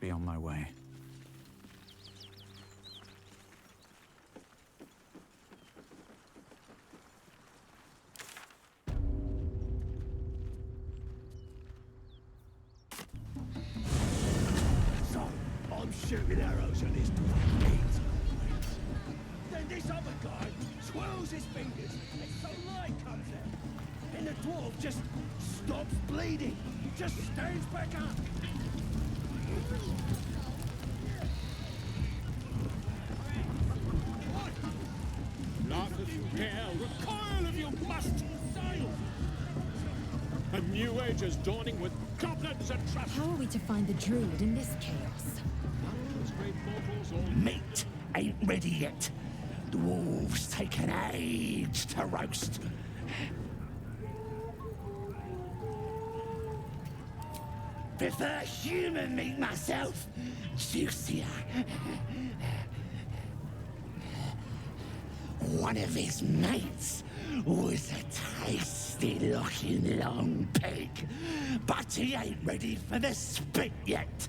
be on my way. So, I'm shooting arrows at this dwarf head. Then this other guy swirls his fingers and some light comes out. And the dwarf just stops bleeding, just stands back up. Laugh if you dare, recoil if you must! A new age is dawning with goblins and trash. How are we to find the druid in this chaos? Meat ain't ready yet. Dwarves take an age to roast. Prefer human meat myself. Juicier. One of his mates was a tasty-looking long pig, but he ain't ready for the spit yet.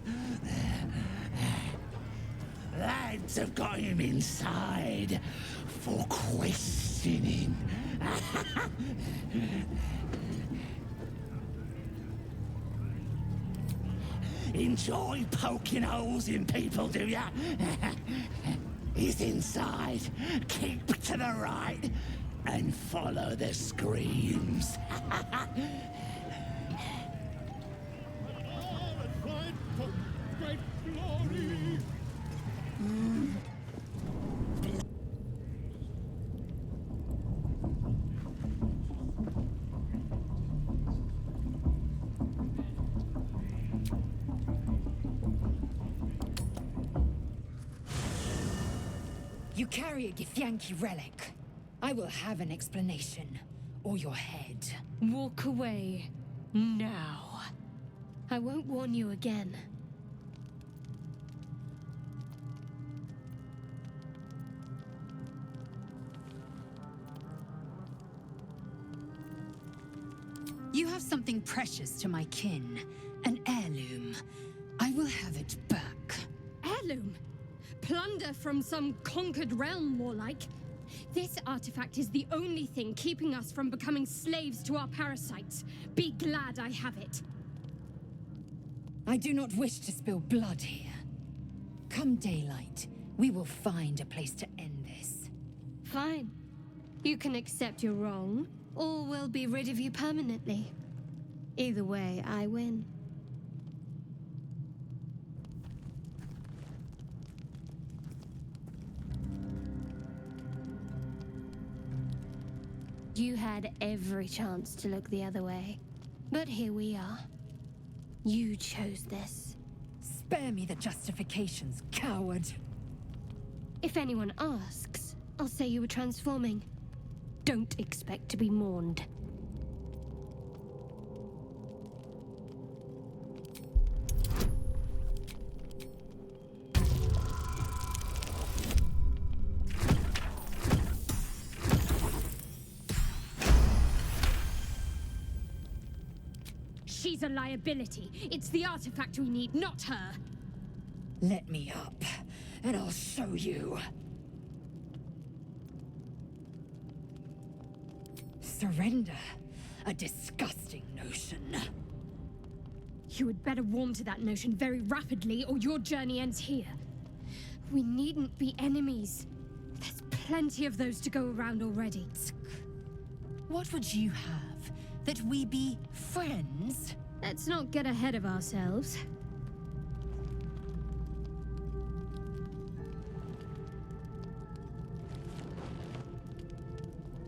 Lads have got him inside for questioning. Enjoy poking holes in people, do ya? He's inside. Keep to the right and follow the screams. Great glory! You carry a Githyanki relic. I will have an explanation. Or your head. Walk away. Now. I won't warn you again. You have something precious to my kin. An heirloom. I will have it back. Heirloom? Plunder from some conquered realm, more like. This artifact is the only thing keeping us from becoming slaves to our parasites. Be glad I have it. I do not wish to spill blood here. Come daylight, we will find a place to end this. Fine. You can accept you're wrong, or we'll be rid of you permanently. Either way, I win. You had every chance to look the other way. But here we are. You chose this. Spare me the justifications, coward. If anyone asks, I'll say you were transforming. Don't expect to be mourned. She's a liability. It's the artifact we need, not her. Let me up, and I'll show you. Surrender. A disgusting notion. You had better warm to that notion very rapidly, or your journey ends here. We needn't be enemies. There's plenty of those to go around already. What would you have? That we be friends? Let's not get ahead of ourselves.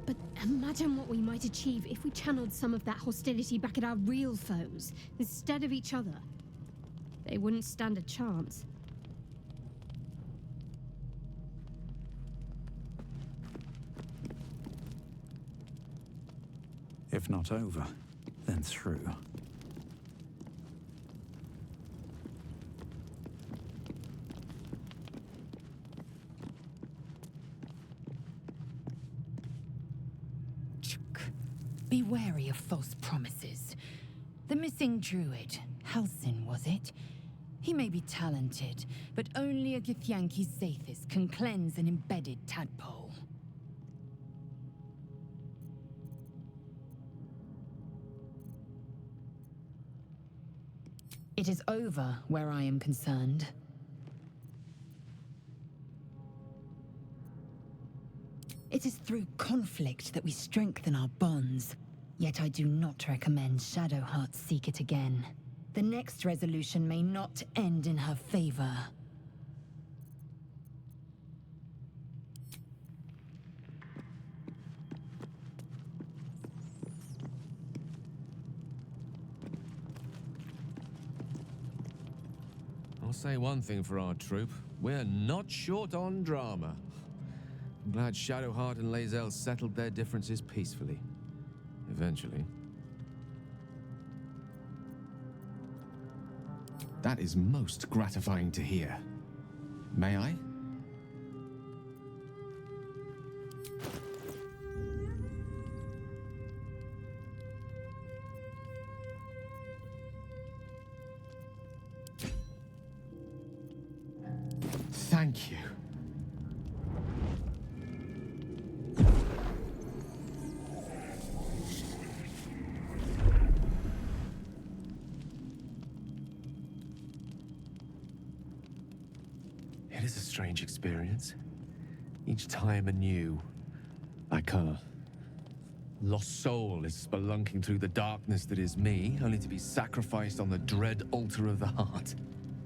But imagine what we might achieve if we channeled some of that hostility back at our real foes, instead of each other. They wouldn't stand a chance. If not over, then through. Be wary of false promises. The missing druid, Halsin, was it? He may be talented, but only a Githyanki Zathis can cleanse an embedded tadpole. It is over where I am concerned. It is through conflict that we strengthen our bonds. Yet I do not recommend Shadowheart seek it again. The next resolution may not end in her favor. I'll say one thing for our troop. We're not short on drama. I'm glad Shadowheart and Lae'zel settled their differences peacefully. Eventually. That is most gratifying to hear. May I? Thank you. It is a strange experience. Each time anew. Like a lost soul is spelunking through the darkness that is me, only to be sacrificed on the dread altar of the heart.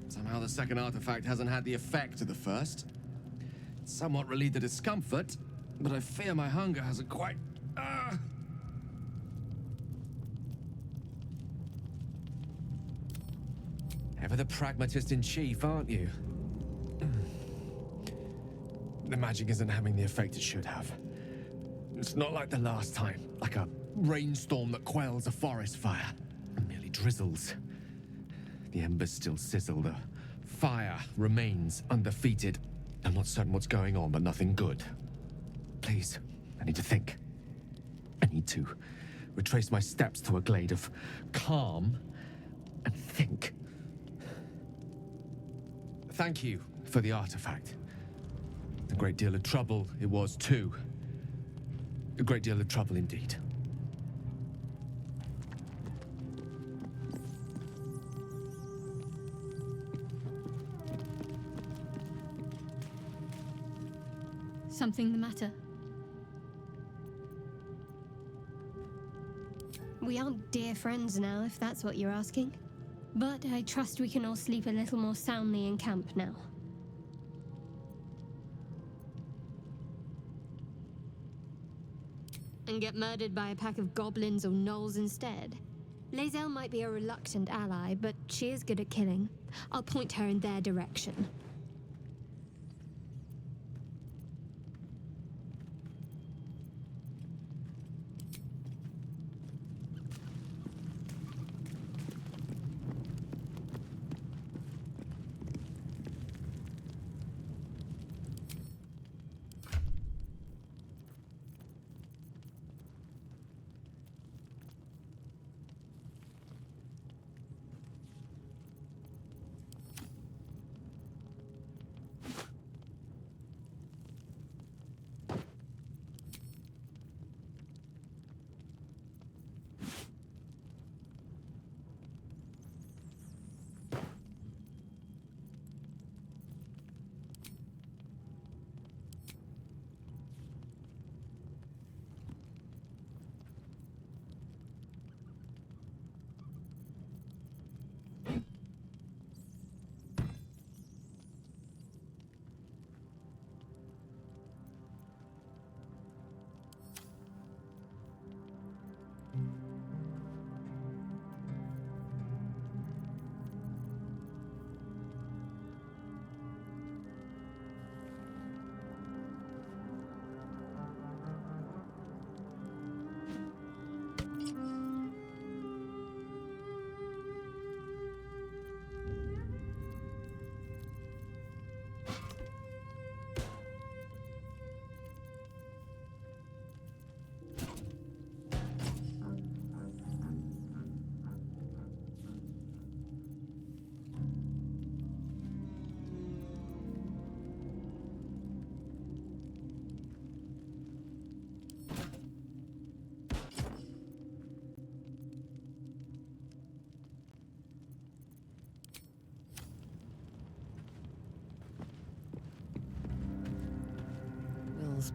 Somehow the second artifact hasn't had the effect of the first. It's somewhat relieved the discomfort, but I fear my hunger hasn't quite... Ever the pragmatist in chief, aren't you? The magic isn't having the effect it should have. It's not like the last time, like a rainstorm that quells a forest fire. It merely drizzles. The embers still sizzle, the fire remains undefeated. I'm not certain what's going on, but nothing good. Please, I need to think. I need to retrace my steps to a glade of calm and think. Thank you for the artifact. A great deal of trouble it was too. A great deal of trouble indeed. Something the matter? We aren't dear friends now, if that's what you're asking. But I trust we can all sleep a little more soundly in camp now. And get murdered by a pack of goblins or gnolls instead. Lae'zel might be a reluctant ally, but she is good at killing. I'll point her in their direction.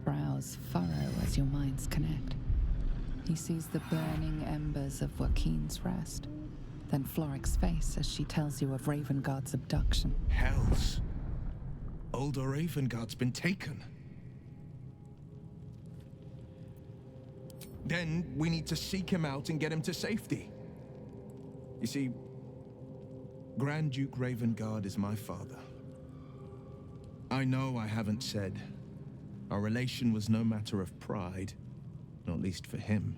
brows furrow as your minds connect. He sees the burning embers of Joaquin's rest, then Floric's face as she tells you of Ravengard's abduction. Hells. Older Ravengard's been taken. Then we need to seek him out and get him to safety. You see, Grand Duke Ravengard is my father. I know I haven't said. Our relation was no matter of pride, not least for him.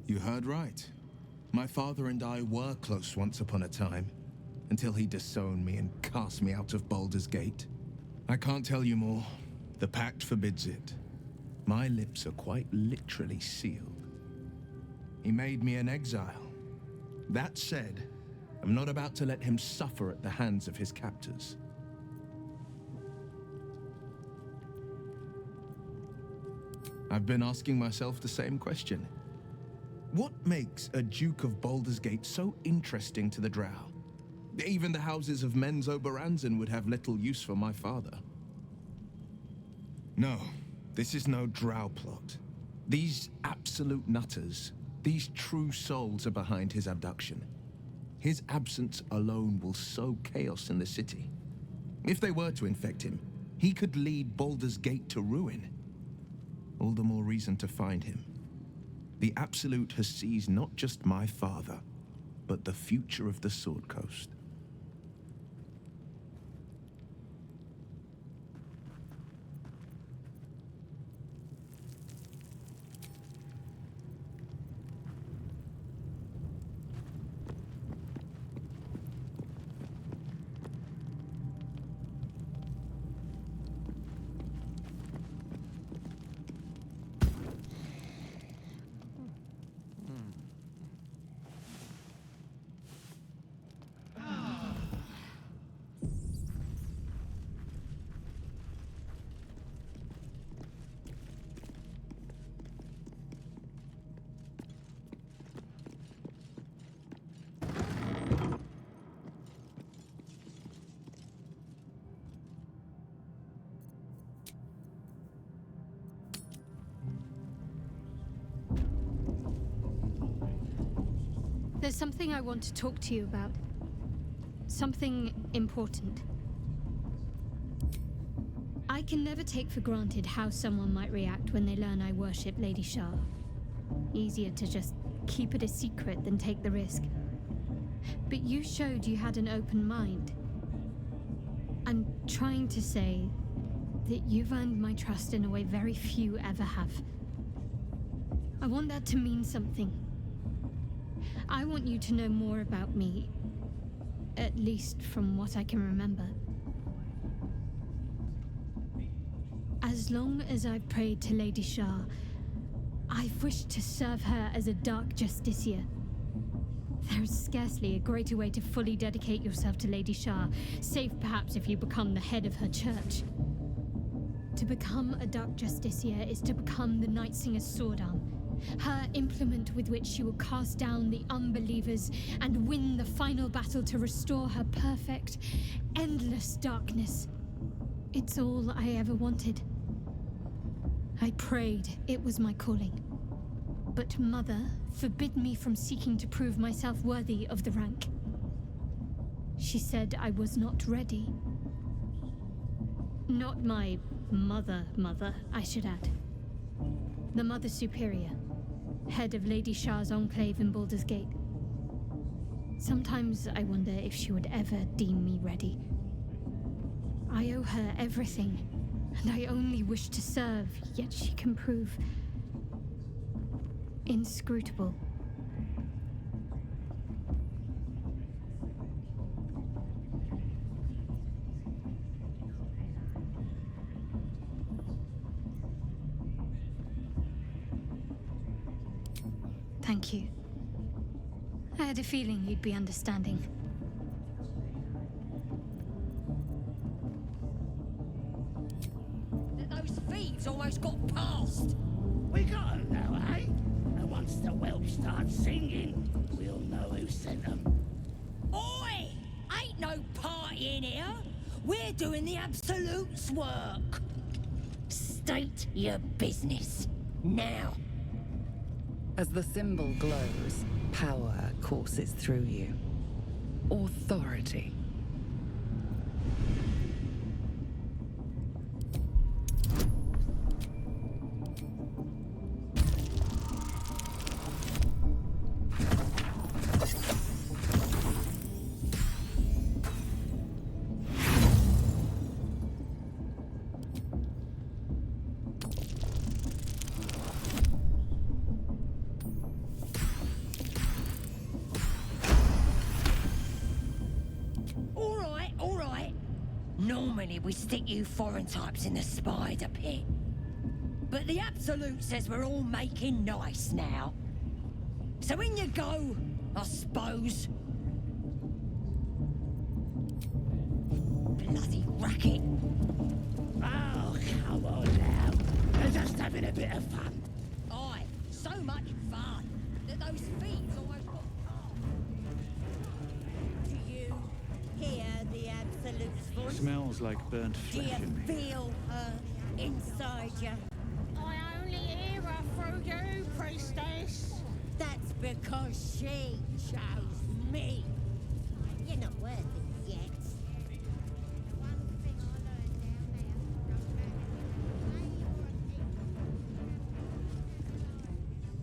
You heard right. My father and I were close once upon a time, until he disowned me and cast me out of Baldur's Gate. I can't tell you more. The pact forbids it. My lips are quite literally sealed. He made me an exile. That said, I'm not about to let him suffer at the hands of his captors. I've been asking myself the same question. What makes a Duke of Baldur's Gate so interesting to the Drow? Even the houses of Men's Oberanzen would have little use for my father. No, this is no Drow plot. These absolute nutters, these true souls are behind his abduction. His absence alone will sow chaos in the city. If they were to infect him, he could lead Baldur's Gate to ruin. All the more reason to find him. The Absolute has seized not just my father, but the future of the Sword Coast. There's something I want to talk to you about. Something important. I can never take for granted how someone might react when they learn I worship Lady Shah. Easier to just keep it a secret than take the risk. But you showed you had an open mind. I'm trying to say that you've earned my trust in a way very few ever have. I want that to mean something. I want you to know more about me, at least from what I can remember. As long as I've prayed to Lady Shah, I've wished to serve her as a dark justiciar. There is scarcely a greater way to fully dedicate yourself to Lady Shah, save perhaps if you become the head of her church. To become a dark justiciar is to become the Night Singer's sword arm, her implement with which she will cast down the unbelievers and win the final battle to restore her perfect, endless darkness. It's all I ever wanted. I prayed it was my calling. But Mother forbid me from seeking to prove myself worthy of the rank. She said I was not ready. Not my mother, I should add. The Mother Superior, head of Lady Shah's enclave in Baldur's Gate. Sometimes I wonder if she would ever deem me ready. I owe her everything, and I only wish to serve, yet she can prove inscrutable. Thank you. I had a feeling you'd be understanding. Those thieves almost got past. We got them now, eh? And what once the whelp starts singing, we'll know who sent them. Oi! Ain't no party in here. We're doing the Absolute's work. State your business. Now. As the symbol glows, power courses through you. Authority. All right. Normally we stick you foreign types in the spider pit. But the Absolute says we're all making nice now. So in you go, I suppose. Bloody racket. Oh, come on now. They're just having a bit of fun. Aye, so much fun that those thieves almost got caught. Do you hear the Absolute's voice? Smells like burnt Do flesh you in me. feel her inside you? I only hear her through you, priestess. That's because she chose me. You're not worthy yet.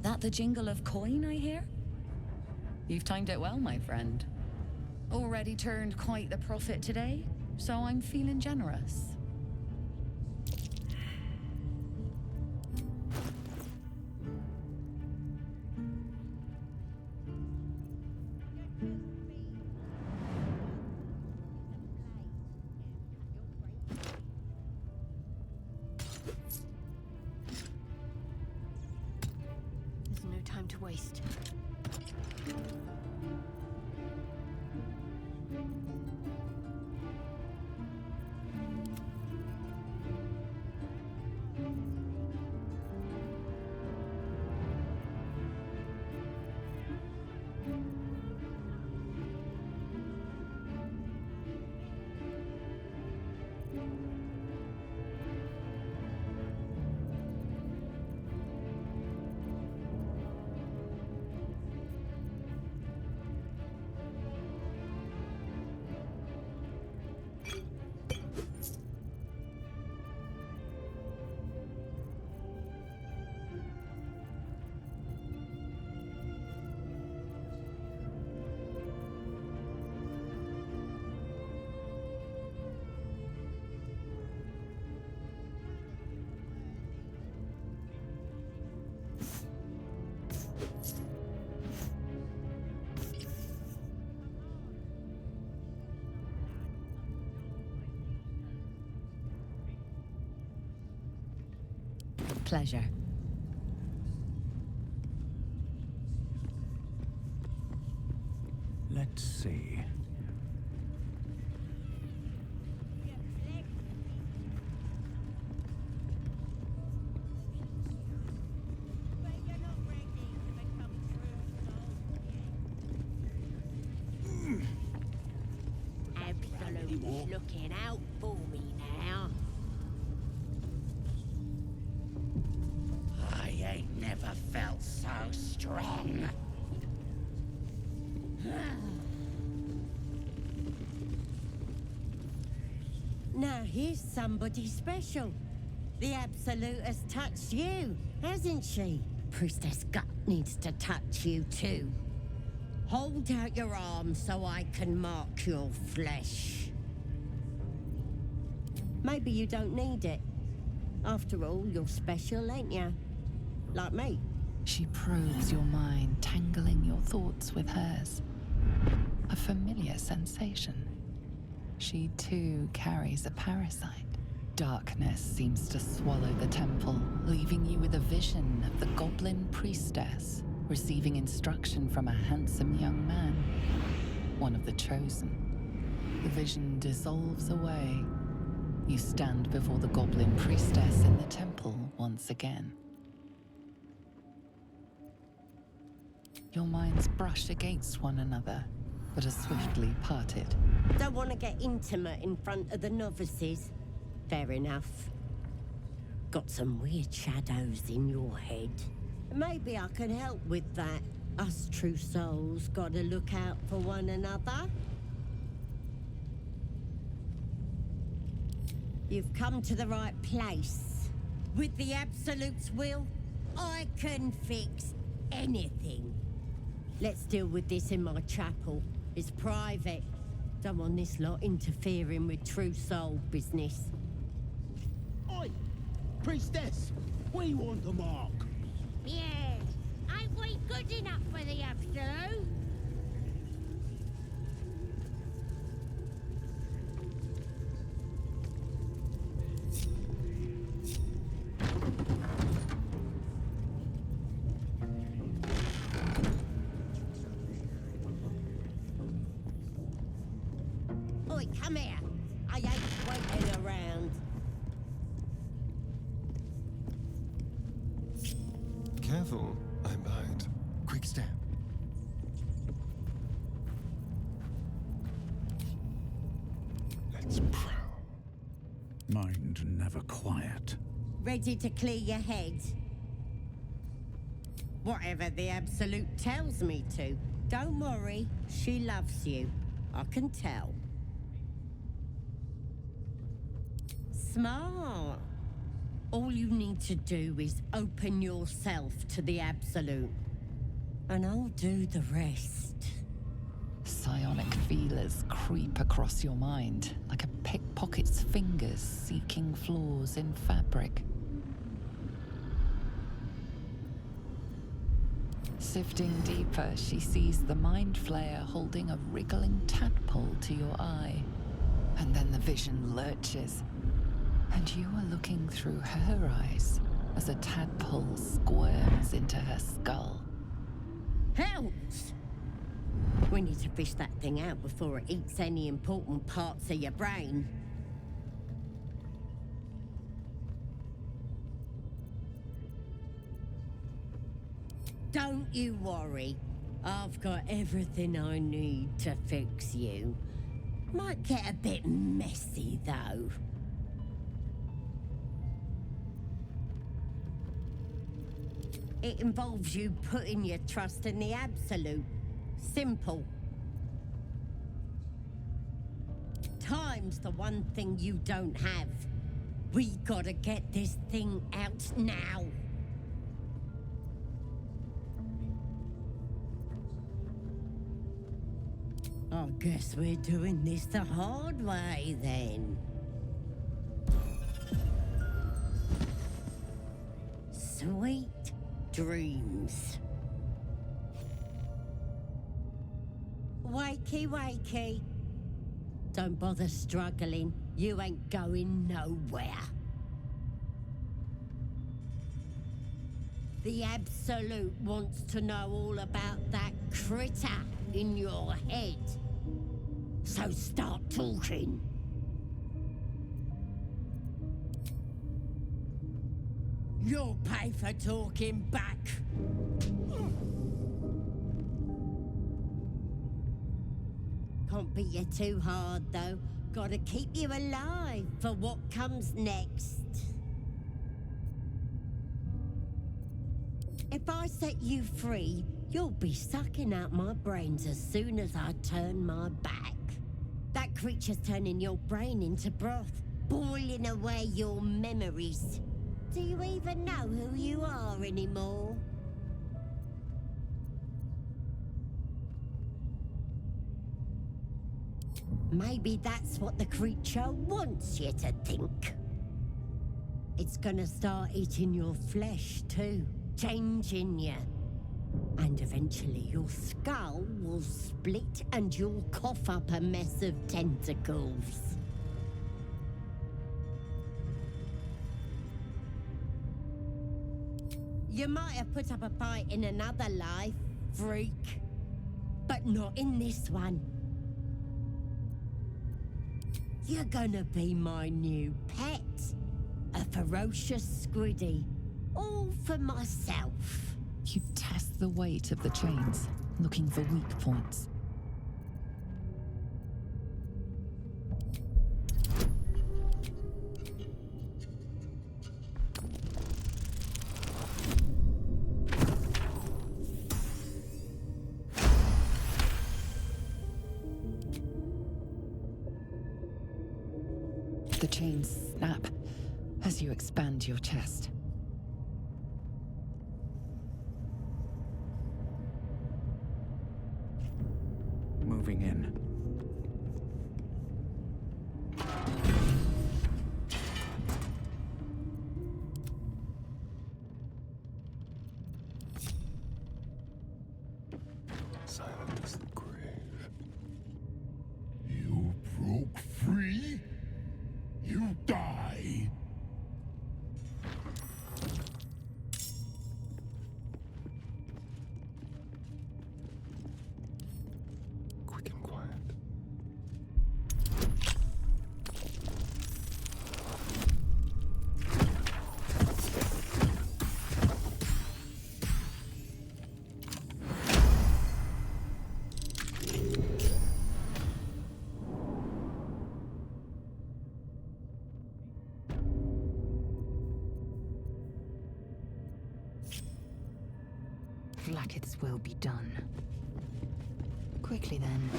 That the jingle of coin I hear? You've timed it well, my friend. Already turned quite the profit today, so I'm feeling generous. There's no time to waste. Pleasure. Let's see. Absolute's looking out for me now. I ain't never felt so strong. Now here's somebody special. The Absolute has touched you, hasn't she? Priestess Gut needs to touch you too. Hold out your arm so I can mark your flesh. Maybe you don't need it. After all, you're special, ain't you? Like me. She probes your mind, tangling your thoughts with hers. A familiar sensation. She too carries a parasite. Darkness seems to swallow the temple, leaving you with a vision of the Goblin Priestess receiving instruction from a handsome young man, one of the chosen. The vision dissolves away. You stand before the Goblin Priestess in the temple once again. Your minds brush against one another, but are swiftly parted. Don't want to get intimate in front of the novices. Fair enough. Got some weird shadows in your head. Maybe I can help with that. Us true souls gotta look out for one another. You've come to the right place. With the Absolute's will, I can fix anything. Let's deal with this in my chapel. It's private. Don't want this lot interfering with true soul business. Oi! Priestess! We want the mark! Yeah. Ain't we good enough for the Absolute? Oi, come here. I ain't waiting around. Careful, I'm behind. Quick step. Let's prowl. Mind never quiet. Ready to clear your head? Whatever the Absolute tells me to. Don't worry, she loves you. I can tell. Smart. All you need to do is open yourself to the Absolute. And I'll do the rest. Psionic feelers creep across your mind, like a pickpocket's fingers seeking flaws in fabric. Sifting deeper, she sees the mind flayer holding a wriggling tadpole to your eye. And then the vision lurches, and you are looking through her eyes as a tadpole squirms into her skull. Helps! We need to fish that thing out before it eats any important parts of your brain. Don't you worry. I've got everything I need to fix you. Might get a bit messy, though. It involves you putting your trust in the Absolute. Simple. Time's the one thing you don't have. We gotta get this thing out now. I guess we're doing this the hard way, then. Sweet dreams. Wakey, wakey. Don't bother struggling. You ain't going nowhere. The Absolute wants to know all about that critter in your head. So start talking. You'll pay for talking back. Can't beat you too hard, though. Gotta keep you alive for what comes next. If I set you free, you'll be sucking out my brains as soon as I turn my back. That creature's turning your brain into broth, boiling away your memories. Do you even know who you are anymore? Maybe that's what the creature wants you to think. It's gonna start eating your flesh too, changing you. And eventually your skull will split and you'll cough up a mess of tentacles. You might have put up a fight in another life, freak. But not in this one. You're gonna be my new pet. A ferocious squiddy. All for myself. You test the weight of the chains, looking for weak points. The chains snap as you expand your chest. Moving in. Silent as the grave. You broke free? You die! Quick and quiet. Blacketh's will be done. Quickly then.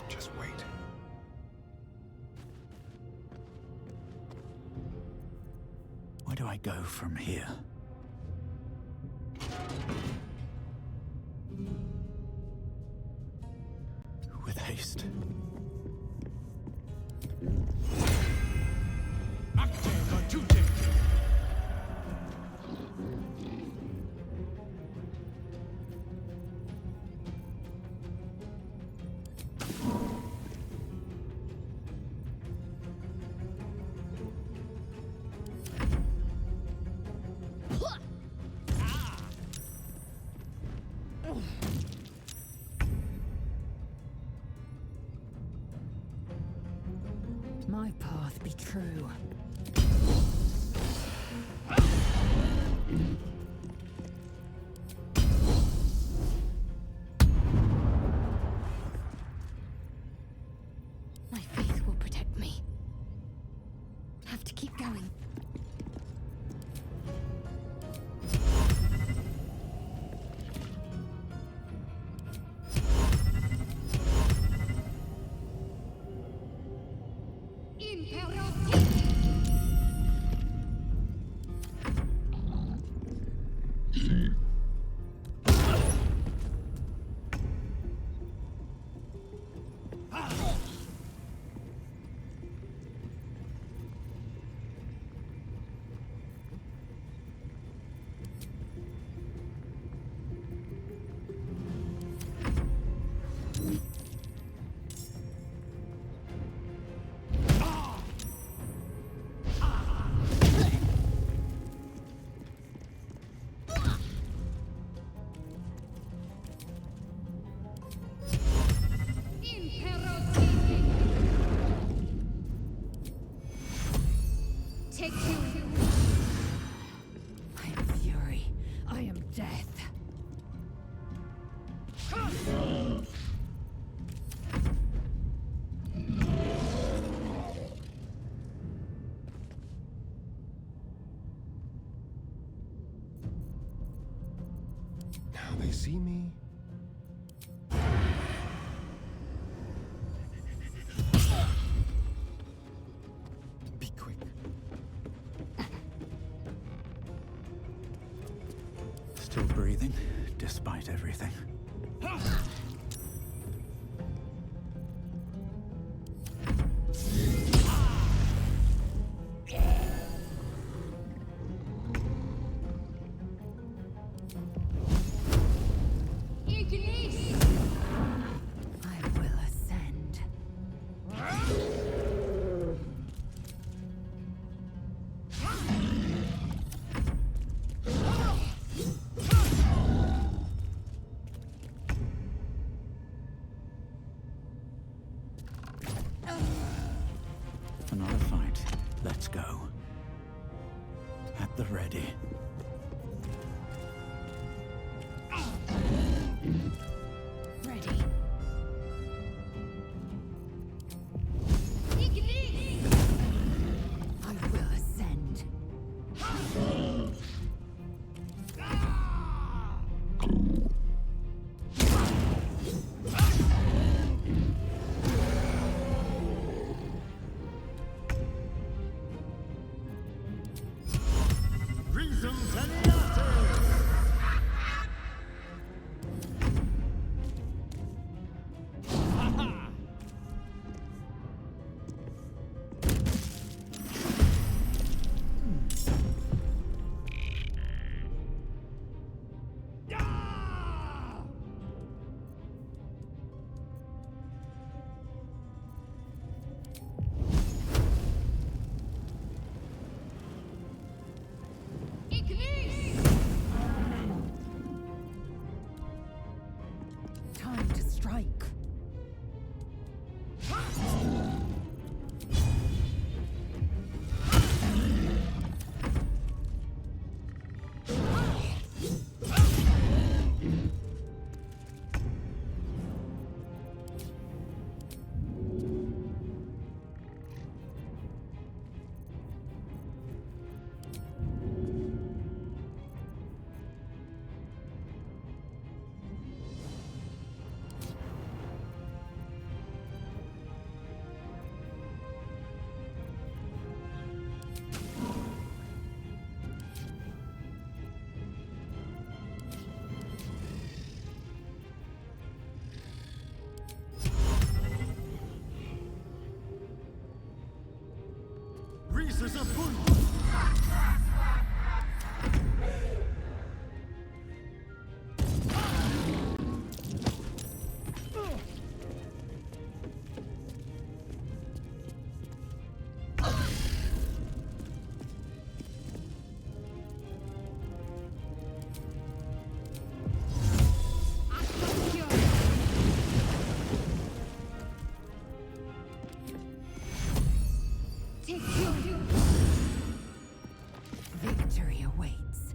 Just wait. Where do I go from here? With haste. My path be true. My faith will protect me. Have to keep going. Take you. I am fury. I am death. Now they see me. Be quick. Still breathing, despite everything. I will ascend. Another fight. Let's go. the ready. Ready. I will ascend. Reasons and answers! Time to strike. Reasons of Bund! Victory awaits.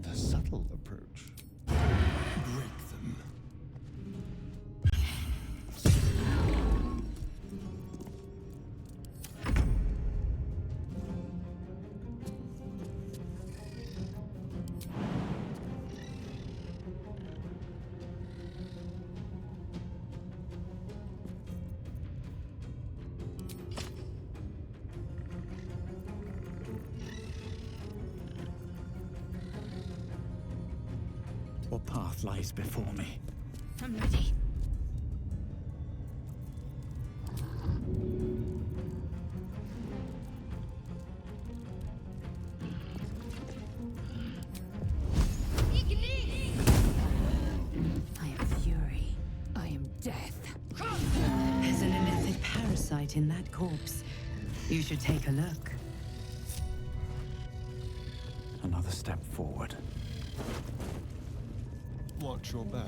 The subtle approach. Break them. What path lies before me? I'm ready. I am fury. I am death. There's an illicit parasite in that corpse. You should take a look. Another step forward. Watch your back.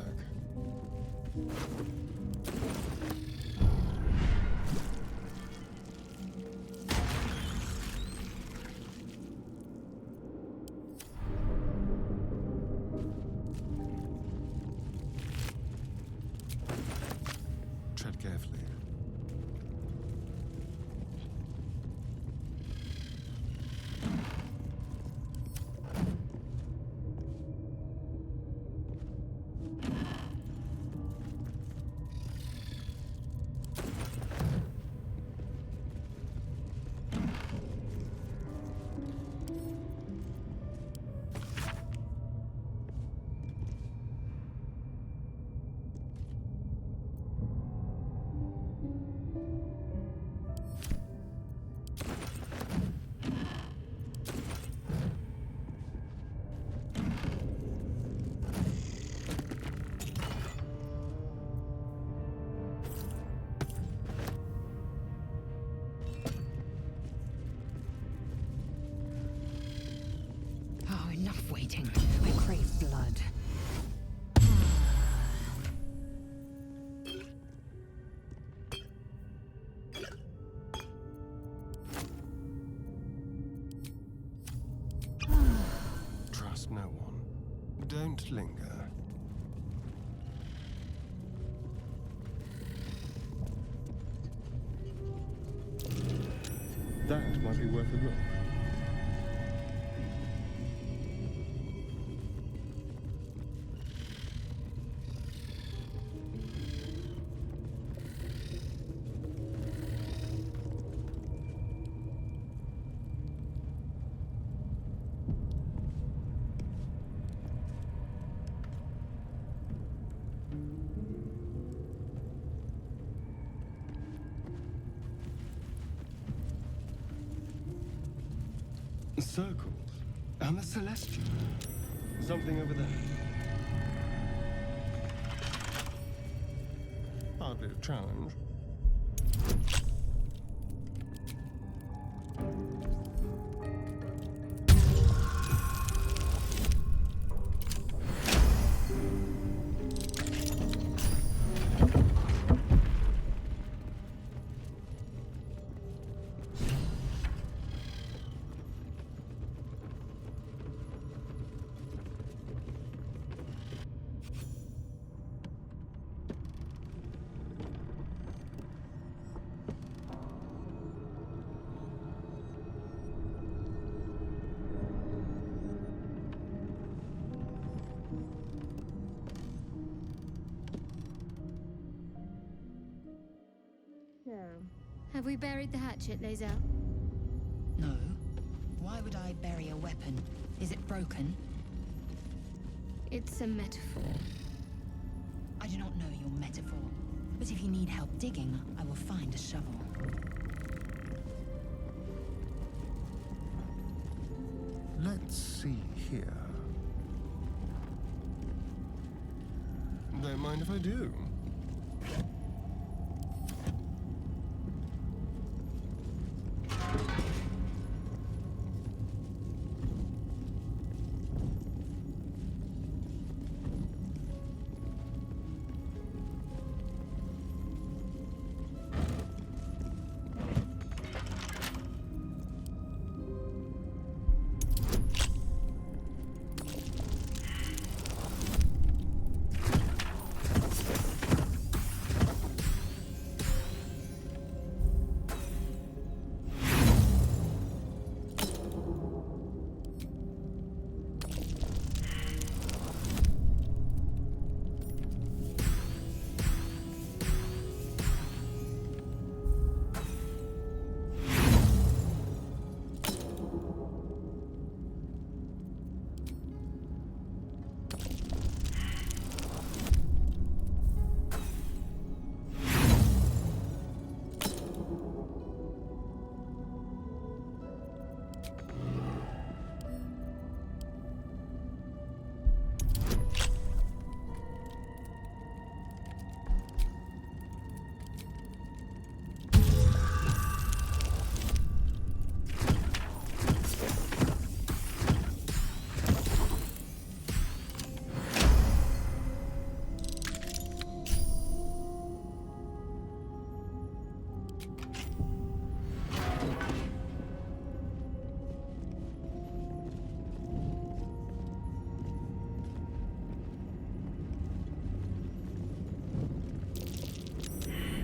Tread carefully. suffocating. I crave blood. Trust no one. Don't linger. That might be worth a look. Circles. And the celestial. Something over there. Hardly a challenge. Have we buried the hatchet, Lae'zel? No. Why would I bury a weapon? Is it broken? It's a metaphor. I do not know your metaphor. But if you need help digging, I will find a shovel. Let's see here. Don't mind if I do.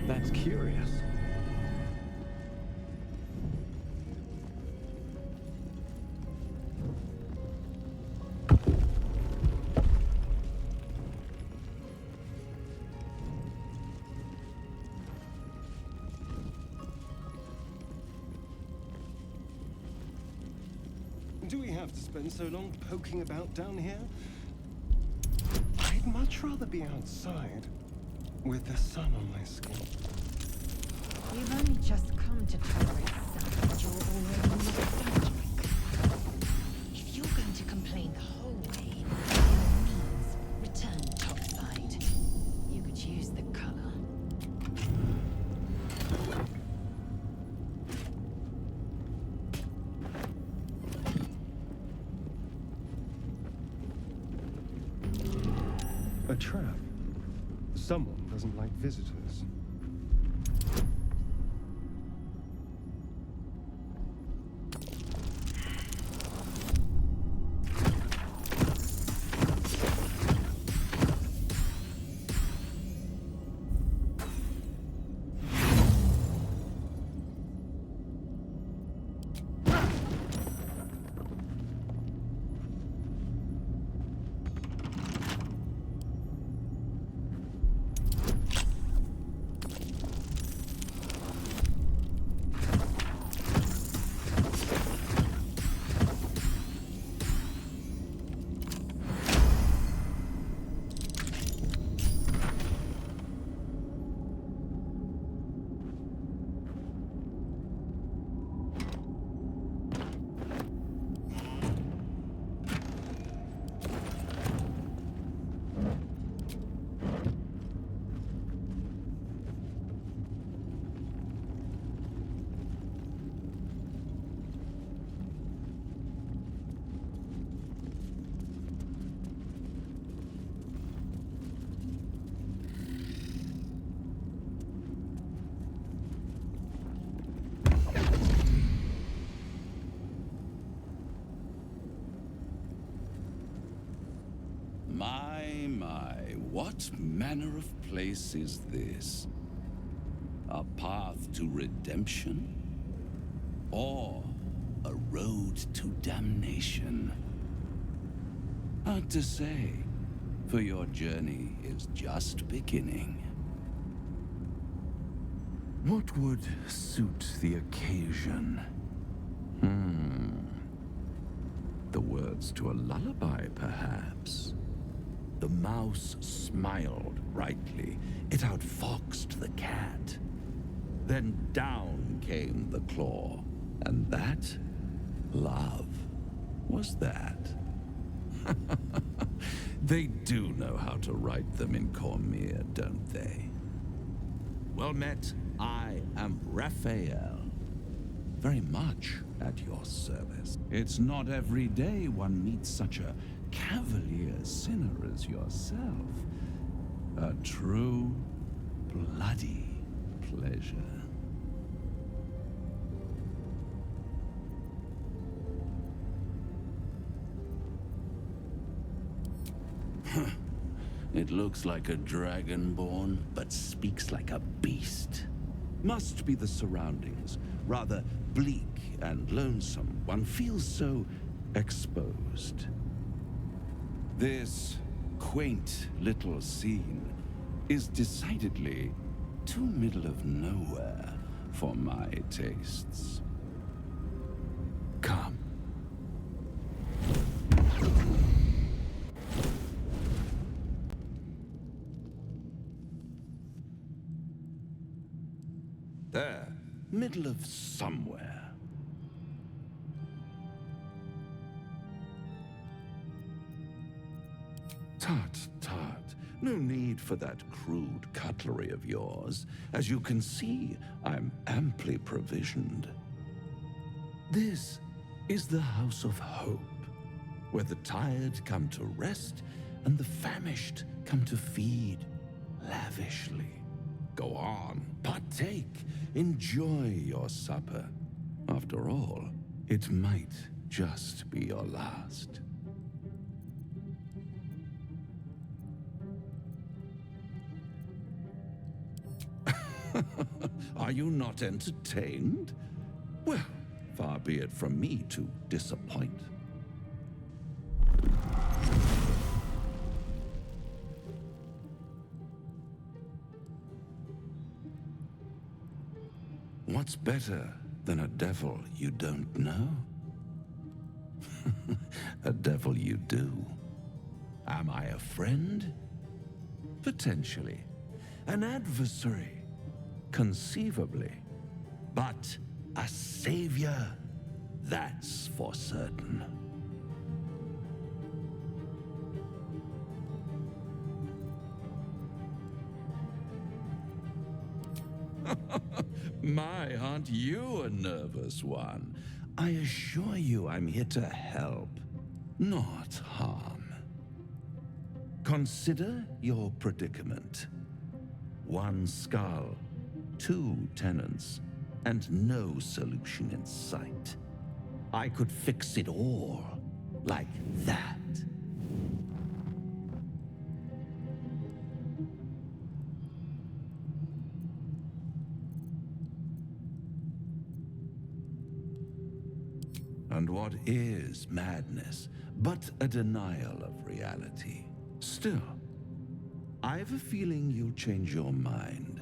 That's curious. Do we have to spend so long poking about down here? I'd much rather be outside, with the sun on my skin. You've only just come to tolerate sun, but you're already nostalgic. If you're going to complain the whole way, by all means, return topside. You could use the color. A trap. Someone doesn't like visitors. My, what manner of place is this? A path to redemption? Or a road to damnation? Hard to say, for your journey is just beginning. What would suit the occasion? The words to a lullaby, perhaps. The mouse smiled brightly. It outfoxed the cat. Then down came the claw. And that, love, was that. They do know how to write them in Cormier, don't they? Well met, I am Raphael. Very much at your service. It's not every day one meets such a cavalier sinner as yourself. A true, bloody pleasure. It looks like a dragonborn, but speaks like a beast. Must be the surroundings. Rather bleak and lonesome. One feels so exposed. This quaint little scene is decidedly too middle of nowhere for my tastes. Come. There, middle of somewhere. Tut, tut. No need for that crude cutlery of yours. As you can see, I'm amply provisioned. This is the House of Hope, where the tired come to rest and the famished come to feed lavishly. Go on, partake, enjoy your supper. After all, it might just be your last. Are you not entertained? Well, far be it from me to disappoint. What's better than a devil you don't know? A devil you do. Am I a friend? Potentially. An adversary? Conceivably. But a savior? That's for certain. My, aren't you a nervous one? I assure you I'm here to help, not harm. Consider your predicament. One skull, 2 tenants, and no solution in sight. I could fix it all, like that. And what is madness but a denial of reality? Still, I've a feeling you'll change your mind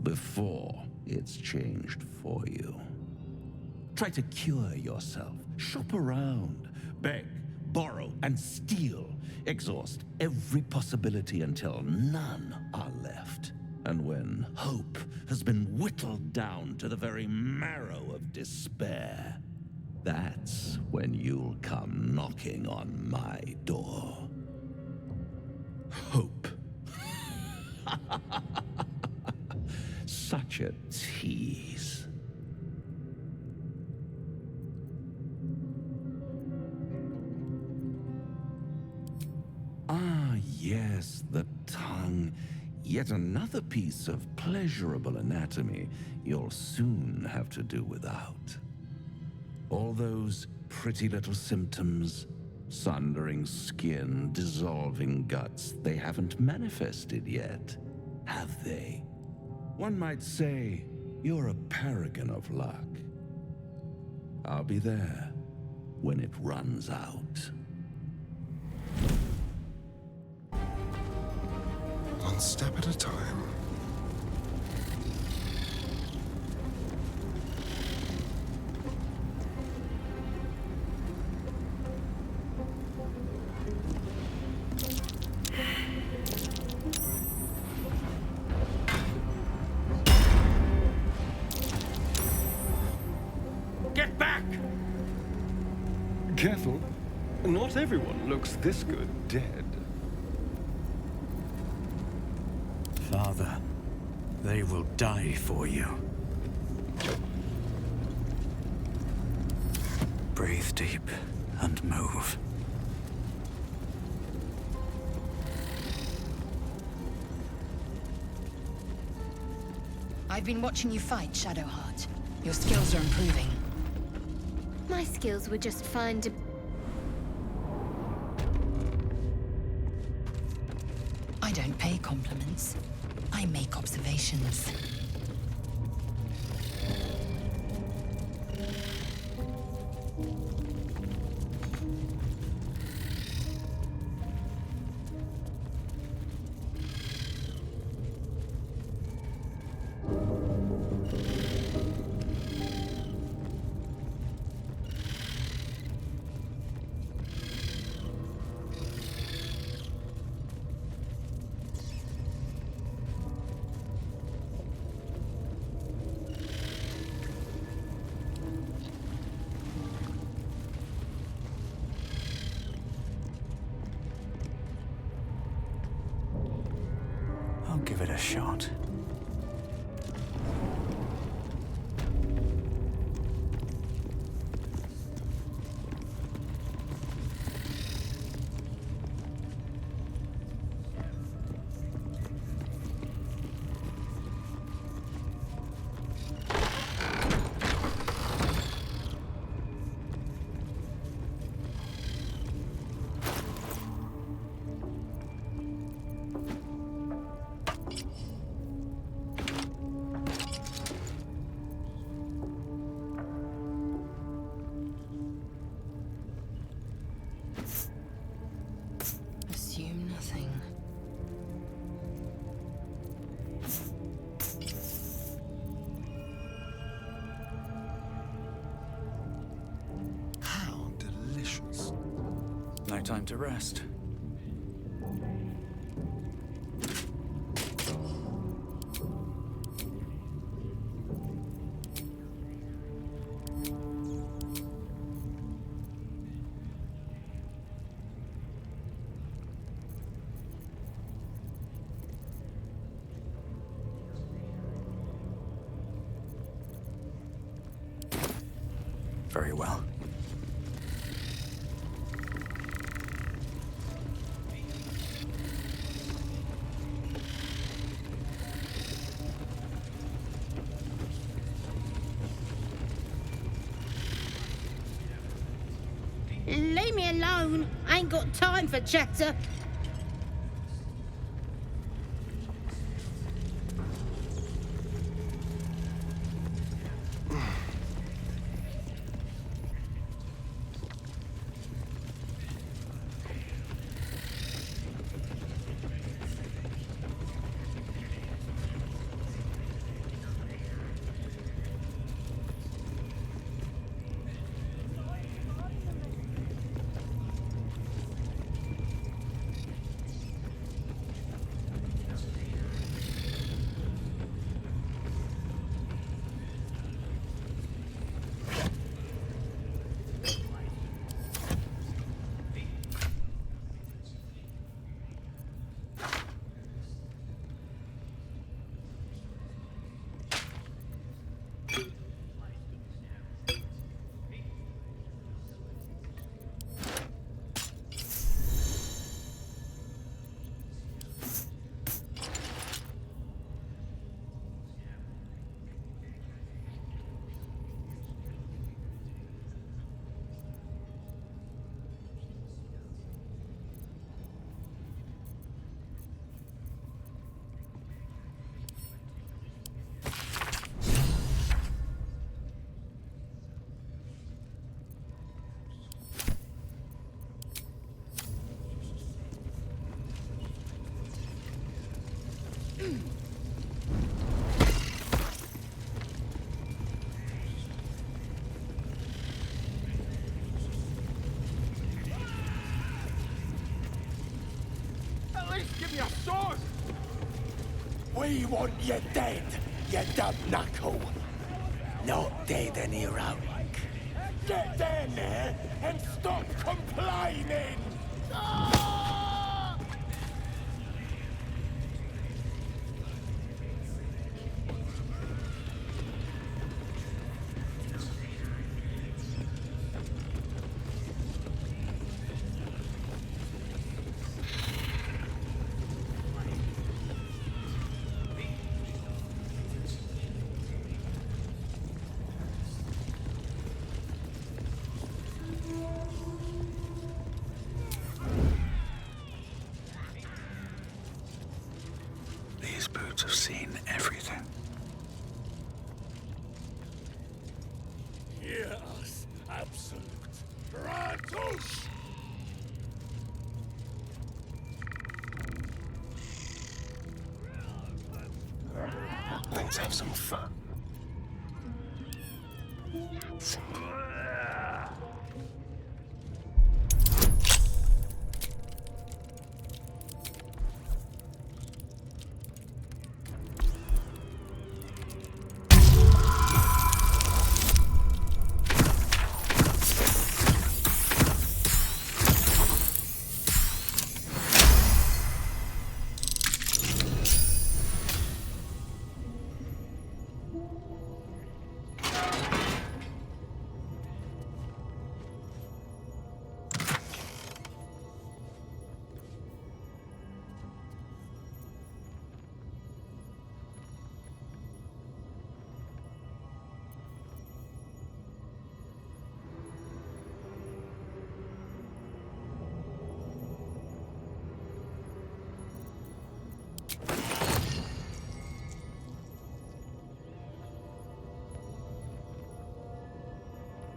before it's changed for you. Try to cure yourself, shop around, beg, borrow, and steal. Exhaust every possibility until none are left. And when hope has been whittled down to the very marrow of despair, that's when you'll come knocking on my door. Hope. Such a tease. Ah, yes, the tongue. Yet another piece of pleasurable anatomy you'll soon have to do without. All those pretty little symptoms, sundering skin, dissolving guts, they haven't manifested yet, have they? One might say you're a paragon of luck. I'll be there when it runs out. One step at a time. Get back! Careful. Not everyone looks this good dead. Father, they will die for you. Breathe deep and move. I've been watching you fight, Shadowheart. Your skills are improving. My skills were just fine to... I don't pay compliments. I make observations. I'll give it a shot. Assume nothing. How delicious. No time to rest. Very well. alone. I ain't got time for chatter. Give me a sword! We want you dead, you dumb knuckle. Not dead and heroic. Get down there and stop complaining! These boots have seen everything. Yes, absolute. Kratos! Let's have some fun.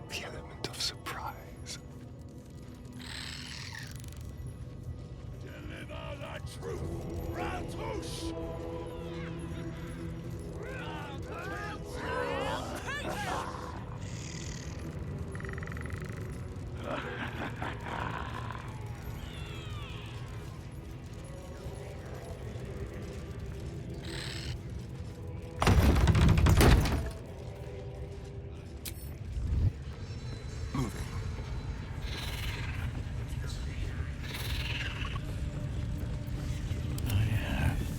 The element of surprise. Deliver the truth, Kratos!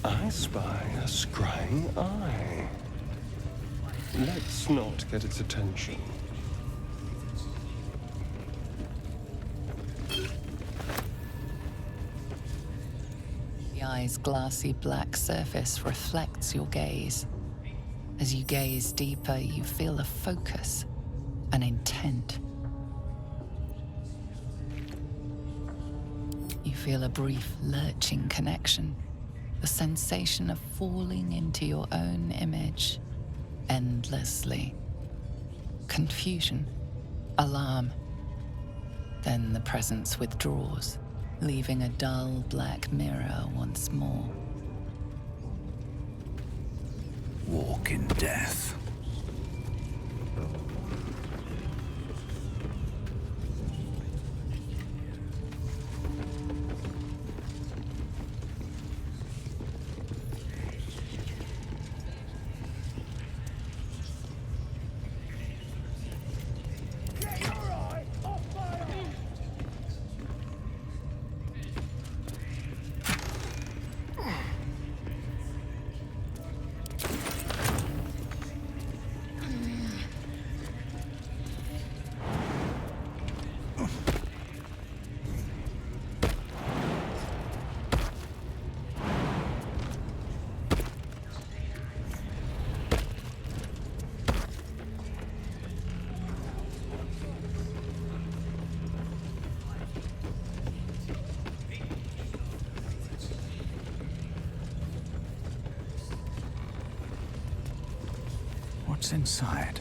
I spy a scrying eye. Let's not get its attention. The eye's glassy black surface reflects your gaze. As you gaze deeper, you feel a focus, an intent. feel a brief lurching connection, the sensation of falling into your own image endlessly. Confusion, alarm. Then the presence withdraws, leaving a dull black mirror once more. Walk in death. What's inside?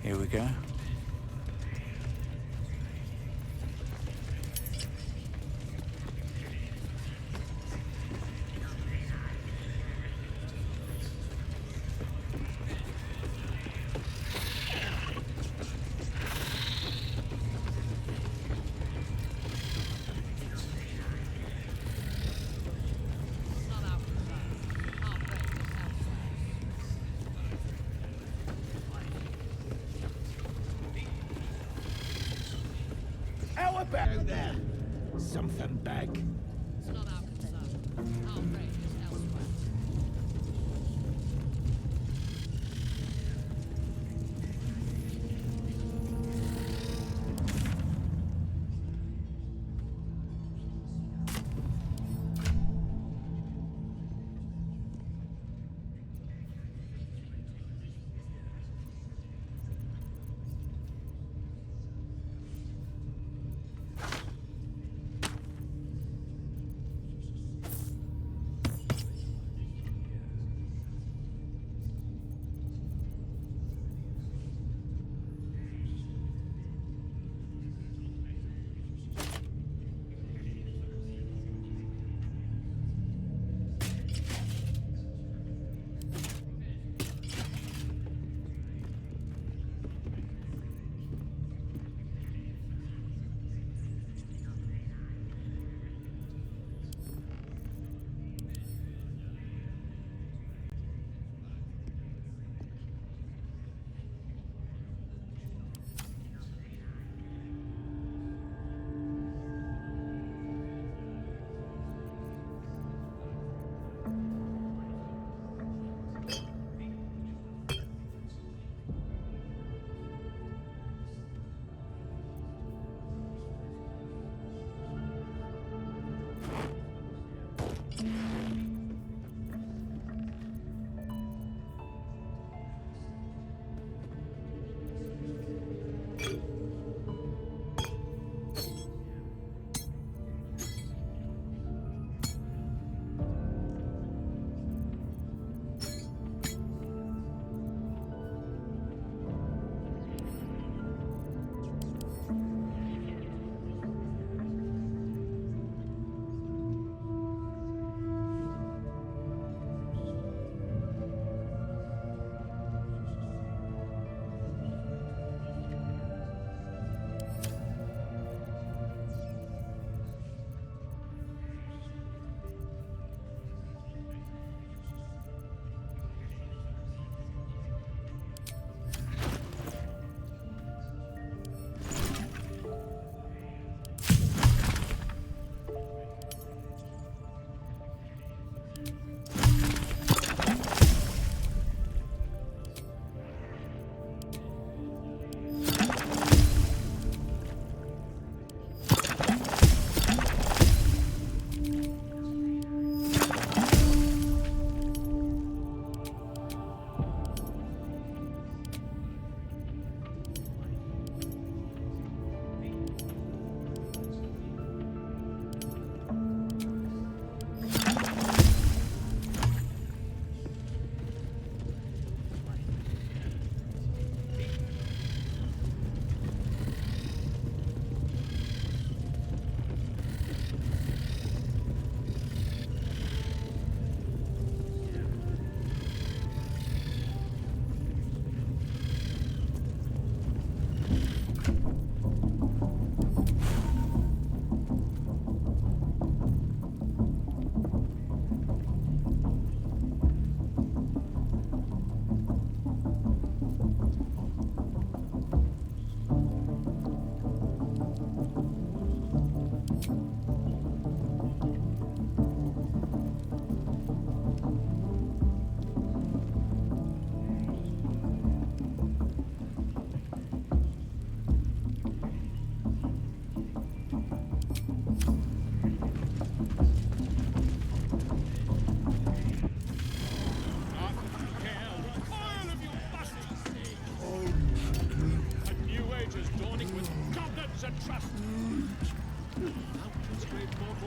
Here we go. How about there? Something back. It's not our concern. Our brain is elsewhere.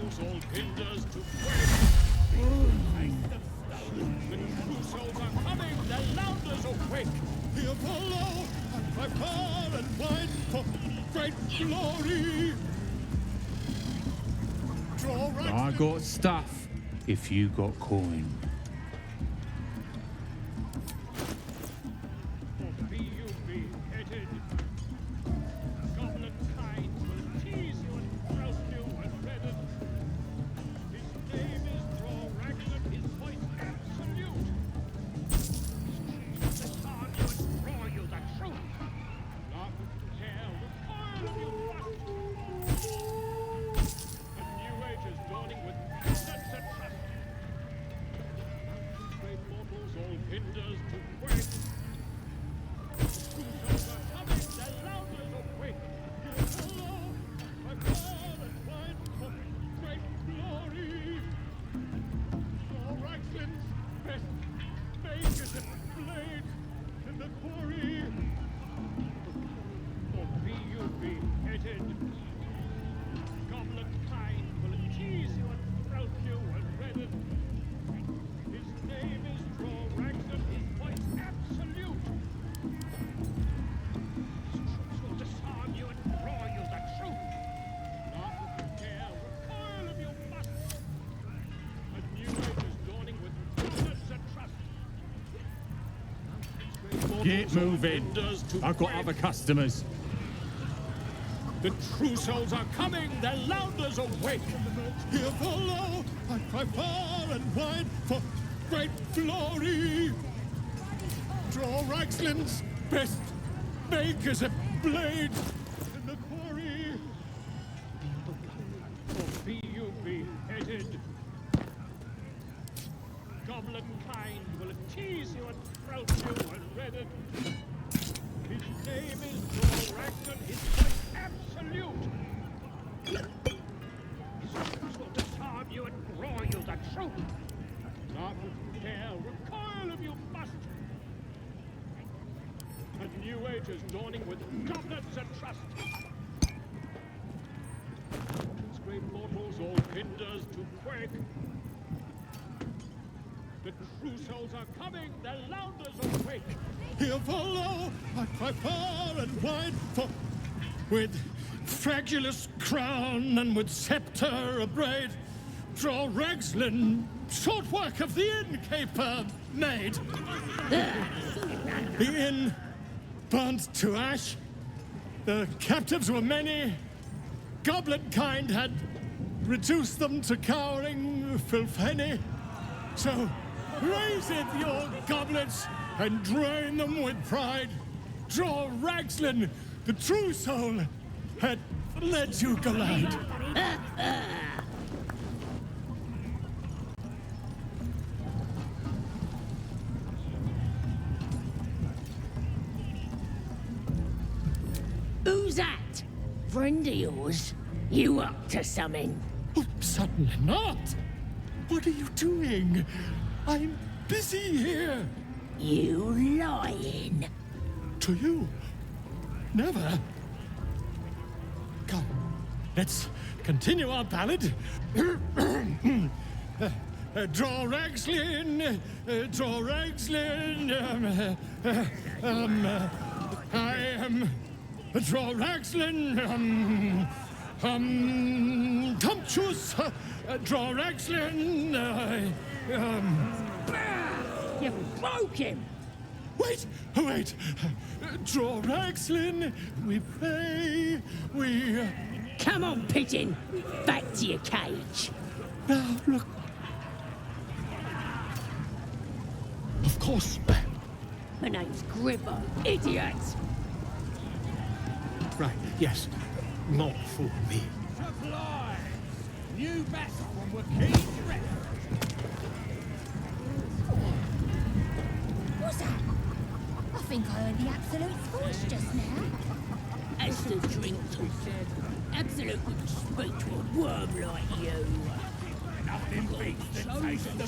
models, all hinders to quake. The true souls are coming, their louders awake. Here follow, and by far and wide, for great glory. Draw right. I got stuff if you got coin. For be you beheaded. Goblin kind will tease you and roast you and redden. His name is Raglan, his voice absolute. Disarm you and draw you the truth. Laugh and care, recoil of you must. A new age is dawning with innocence and trust. Great mortals, all hinders to quake. True souls are coming, their louders awake. Here follow, by far and wide, for great glory. Your Raglan's best makers a blade in the quarry. Or be you beheaded. Goblin kind will tease you and roast you and redden. His name is Raglan, his voice absolute. His troops will disarm you and draw you the truth. Laugh and care, recoil if you must. A new age is dawning with confidence and trust. Get moving. I've got other customers. The true souls are coming, their louders awake. Here follow, I cry far and wide for great glory. Draw Raglan's best makers a blade in the quarry. Or be you beheaded. Goblin kind will tease you and roast you and redden. His name is Raglan, his voice absolute. His troops will disarm you and draw you the truth. Laugh and care, recoil if you must. A new age is dawning with confidence and trust. Its great mortals, all hinders to quake. The true souls are coming, their louders awake. Here follow, I cry far and wide, for with fragulous crown and with scepter abraid, draw Raglan, short work of the innkeeper made. The inn burnt to ash, the captives were many, goblin kind had reduced them to cowering filthenny. So raise it, your goblets, and drain them with pride. Draw Raglan, the true soul, had led you glide. Who's that? Friend of yours? You up to something? Oh, certainly not. What are you doing? I'm busy here. You lying. To you? Never. Come, let's continue our ballad. Draw Raglan, draw Raglan, I am draw Raglan, Tumptuous, draw Raglan, You broke him! Wait! Draw Raglan, we pray, we... Come on, pigeon! Back to your cage! Now, look... Of course. My name's Gripper, idiot! Right, yes. Not for me. Supplies! New batch from Wakeen Direct. What's that? I think I heard the Absolute's voice just now. As the drink said, Absolute would speak to a worm like you. Nothing beats the taste of the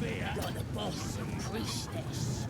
beer. Like the boss and priestess.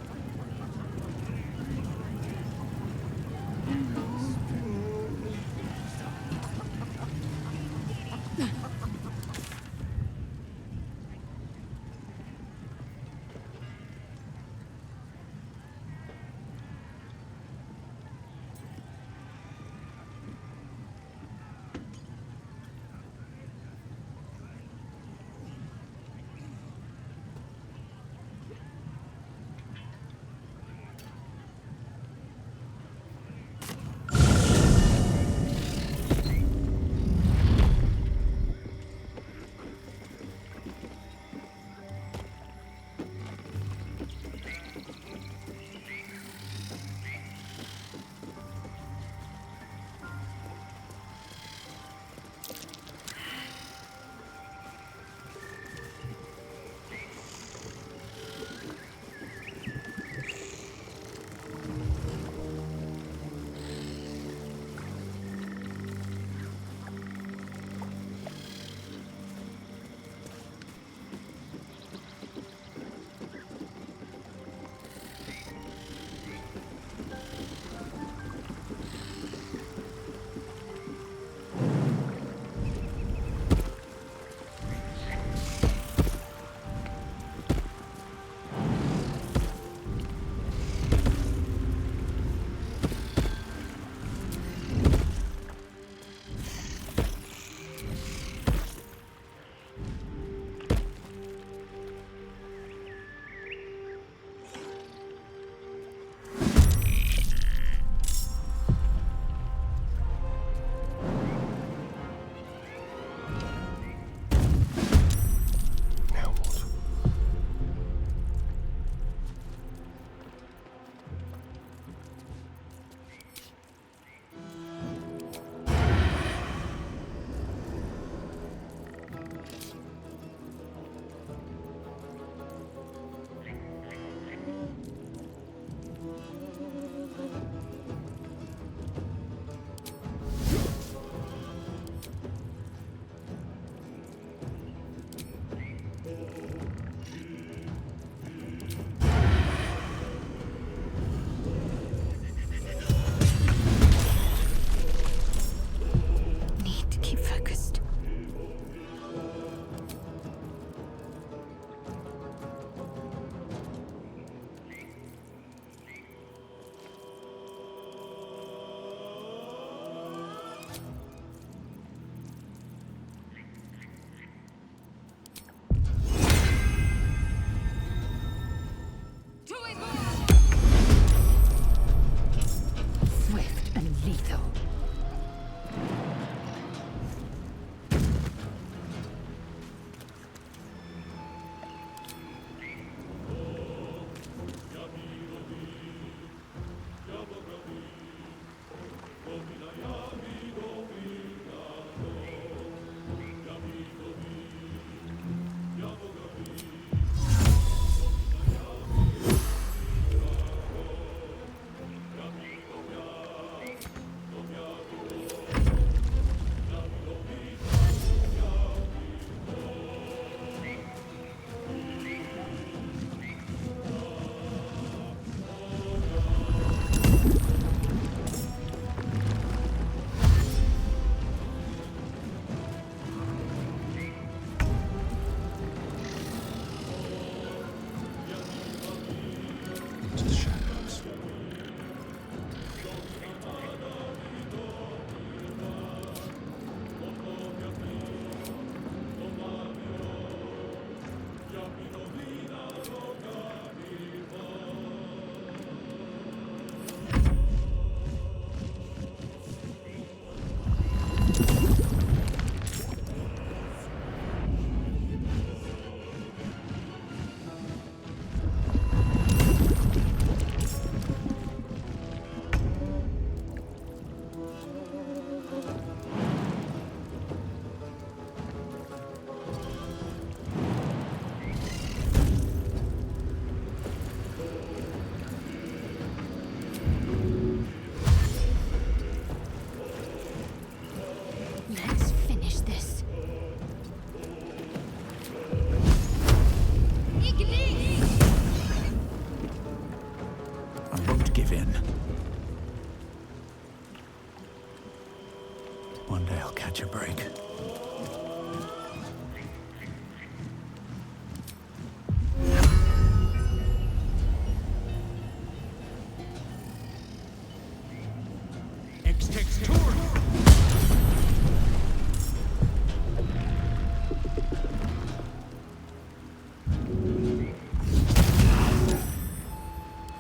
give in. One day I'll catch a break.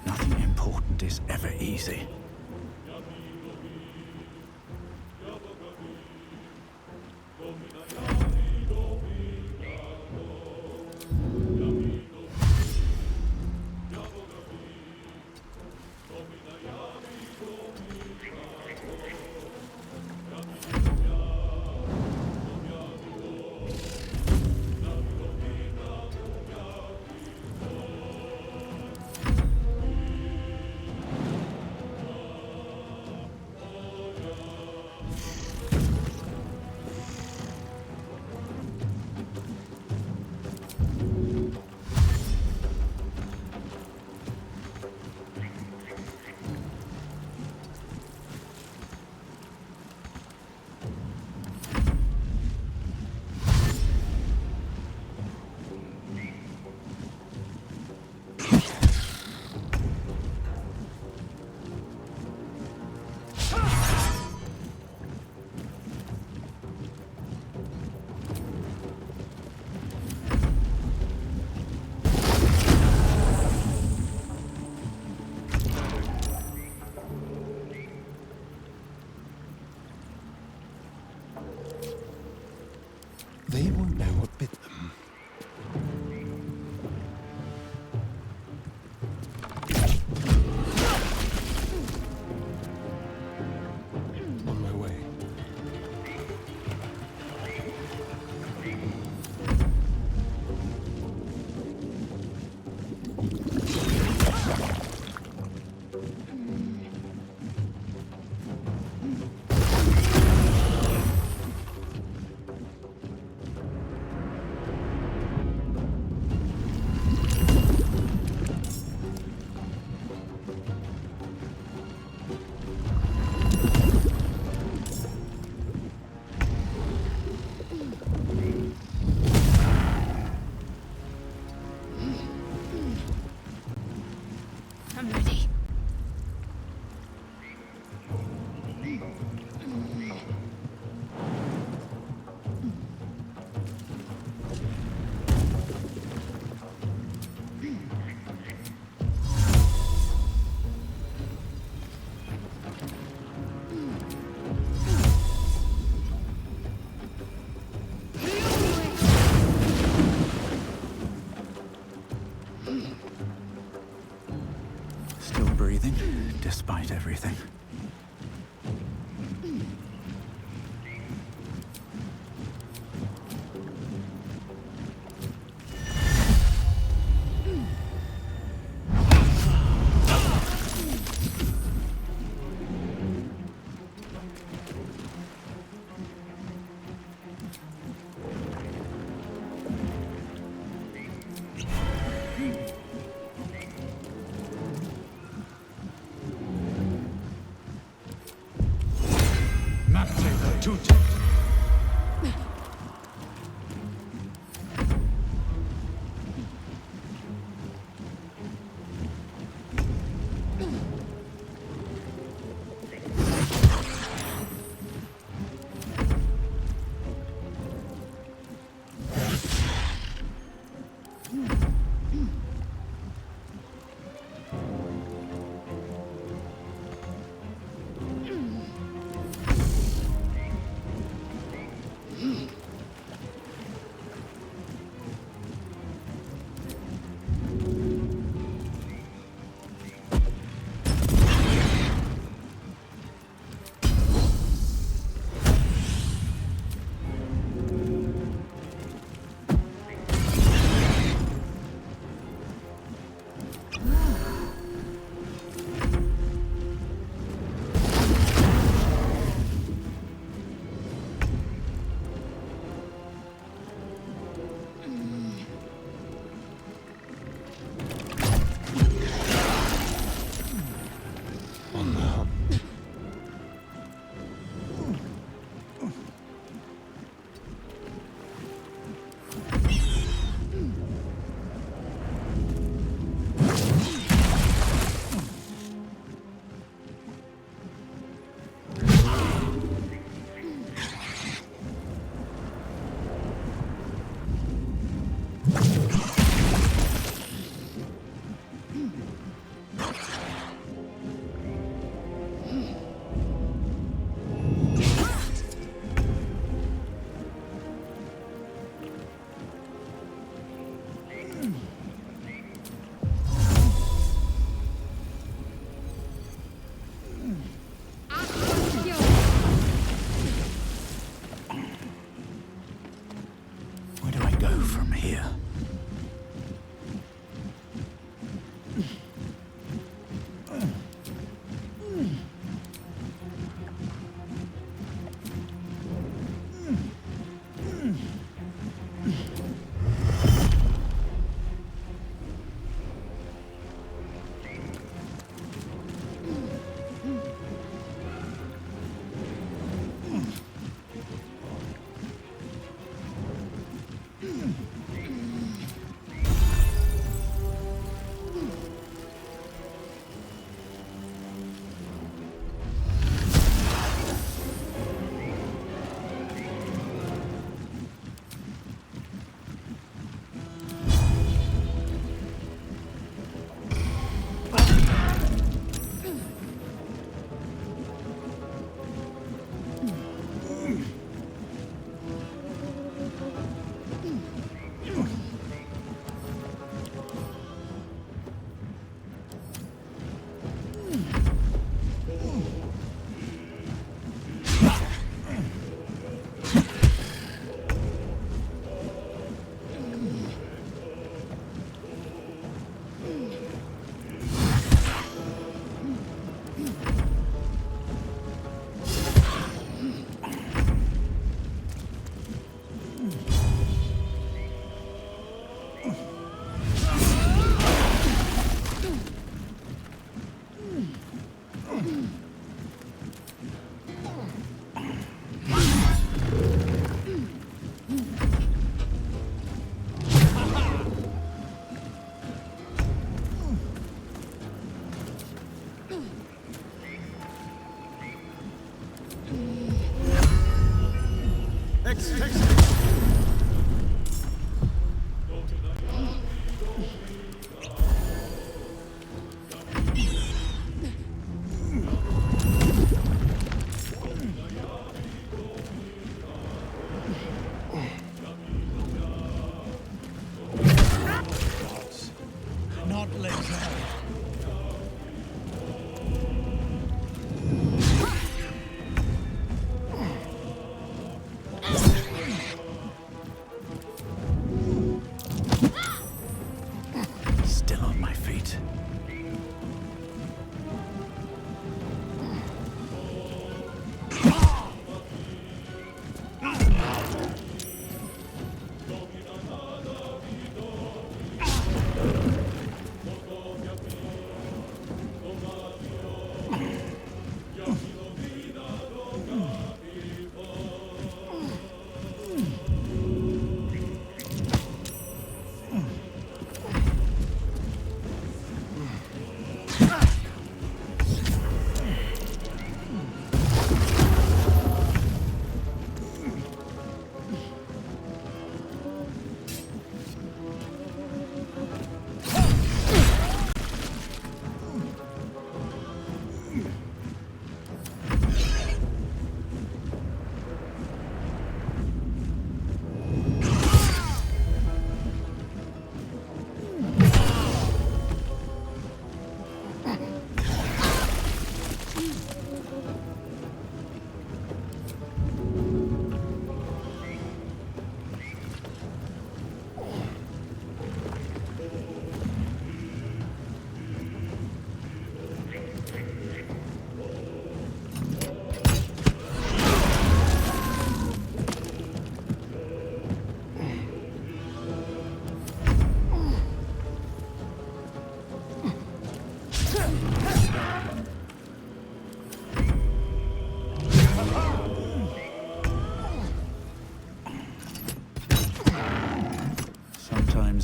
Nothing important is ever easy. They won't know what bit them. On my way. I'm ready. Still breathing, despite everything.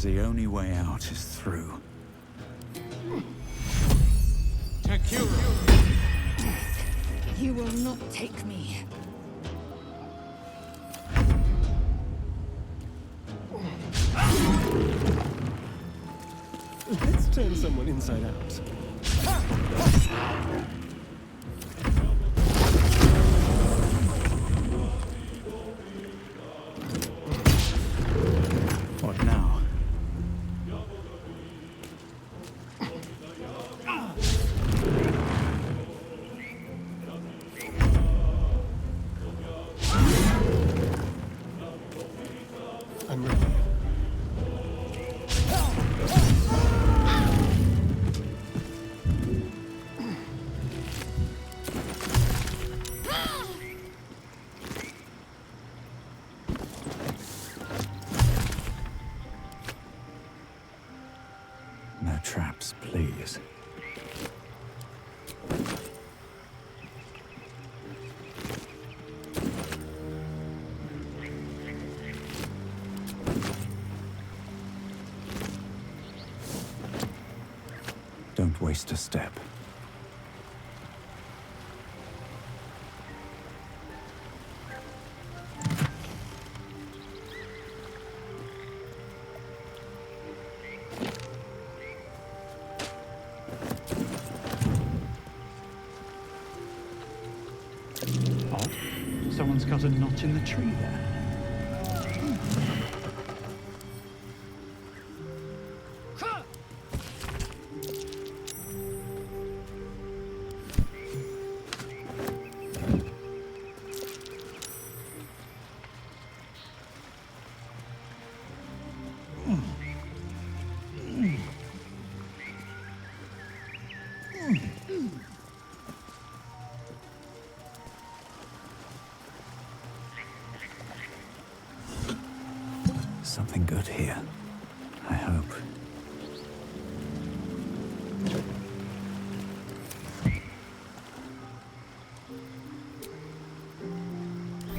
The only way out is through. You will not take me. Let's turn someone inside out. What now? I'm ready. No traps, please. Don't waste a step. Odd. Someone's got a knot in the tree there. Something good here, I hope.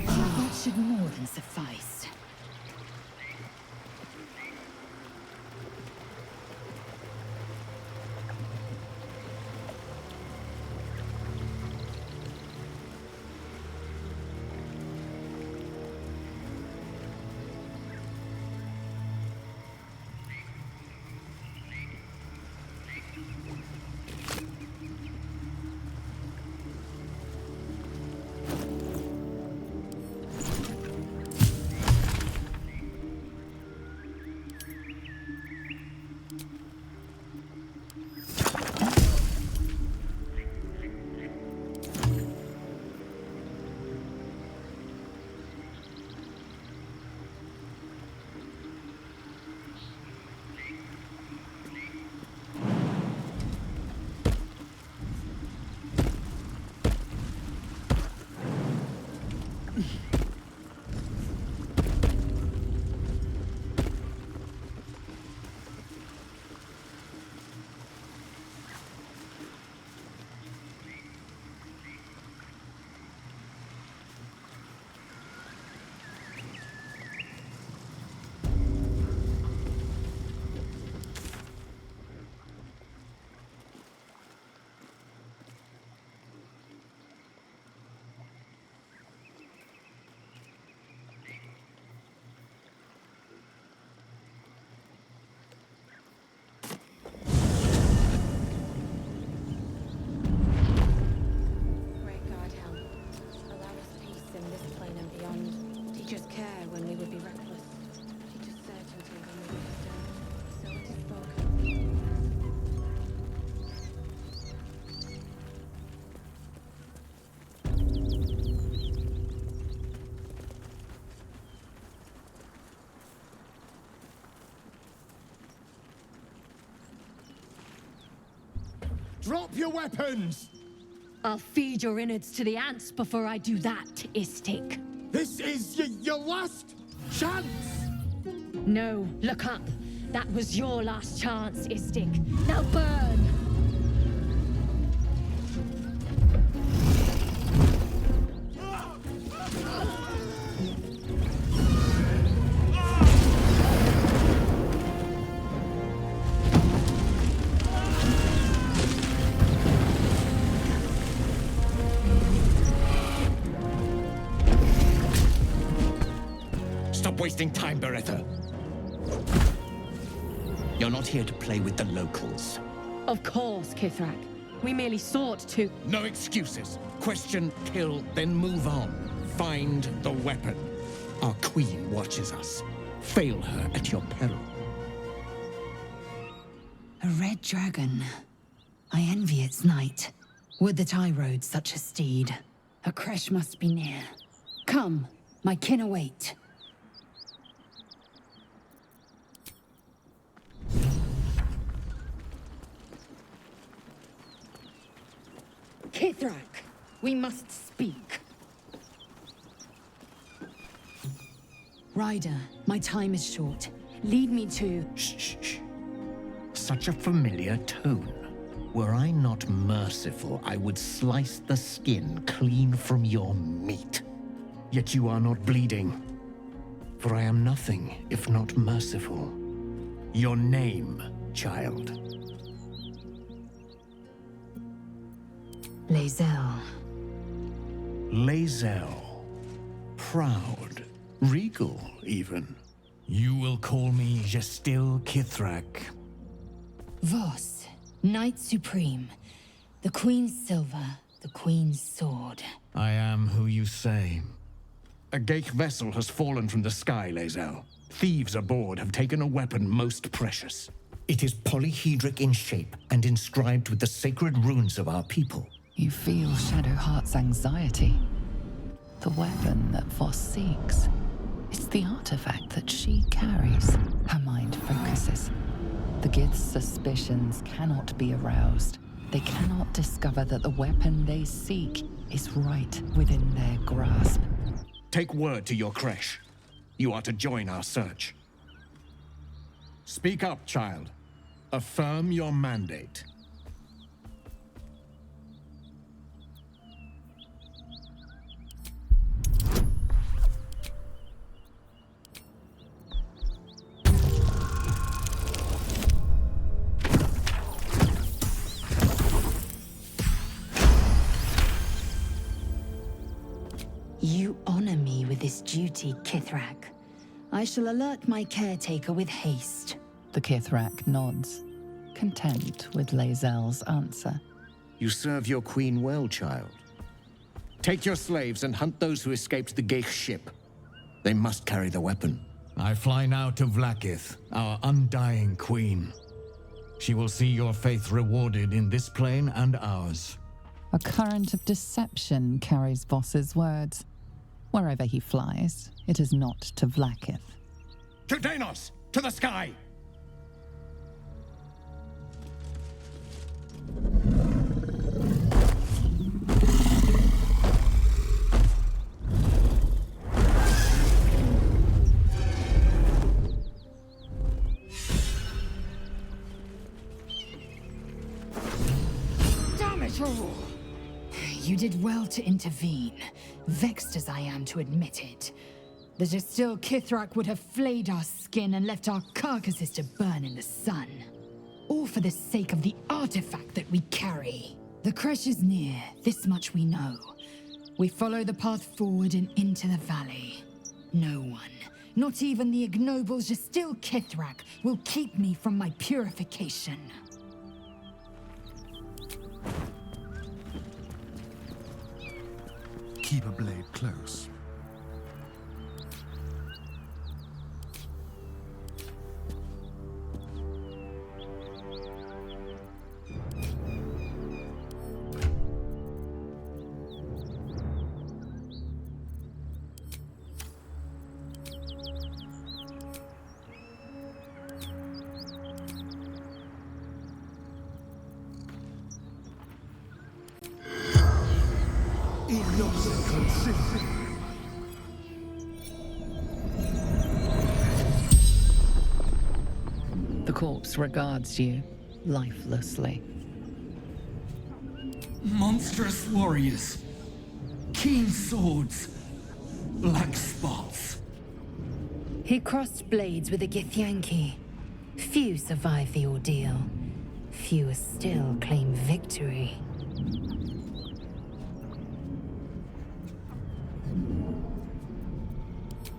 That should more than suffice. Drop your weapons! I'll feed your innards to the ants before I do that, Istik. This is your last chance! No, look up. That was your last chance, Istik. Now burn! Stop wasting time, Beretta. You're not here to play with the locals. Of course, Kithrak. We merely sought to... No excuses. Question, kill, then move on. Find the weapon. Our queen watches us. Fail her at your peril. A red dragon. I envy its knight. Would that I rode such a steed. A crash must be near. Come, my kin await. Kithrak, we must speak. Ryder, my time is short. Lead me to... Shh. such a familiar tone. Were I not merciful, I would slice the skin clean from your meat. Yet you are not bleeding. For I am nothing if not merciful. Your name, child? Lae'zel. Lae'zel. Proud. Regal, even. You will call me Gestil Kithrak. Voss, Knight Supreme. The Queen's silver, the Queen's sword. I am who you say. A Geich vessel has fallen from the sky, Lae'zel. Thieves aboard have taken a weapon most precious. It is polyhedric in shape and inscribed with the sacred runes of our people. You feel Shadowheart's anxiety. The weapon that Voss seeks. It's the artifact that she carries. Her mind focuses. The Gith's suspicions cannot be aroused. They cannot discover that the weapon they seek is right within their grasp. Take word to your creche. You are to join our search. Speak up, child. Affirm your mandate. You honor me with this duty, Kithrak. I shall alert my caretaker with haste. The Kithrak nods, content with Lae'zel's answer. You serve your queen well, child. Take your slaves and hunt those who escaped the Geich ship. They must carry the weapon. I fly now to Vlaakith, our undying queen. She will see your faith rewarded in this plane and ours. A current of deception carries Voss's words. Wherever he flies, it is not to Vlaakith. To Danos! To the sky! Damn it all! You did well to intervene, vexed as I am to admit it. The Gestil Kithrak would have flayed our skin and left our carcasses to burn in the sun. All for the sake of the artifact that we carry. The creche is near, this much we know. We follow the path forward and into the valley. No one, not even the ignoble Gestil Kithrak, will keep me from my purification. Keep a blade close. The corpse regards you lifelessly. Monstrous warriors. Keen swords. Black spots. He crossed blades with a Githyanki. Few survive the ordeal. Fewer still claim victory.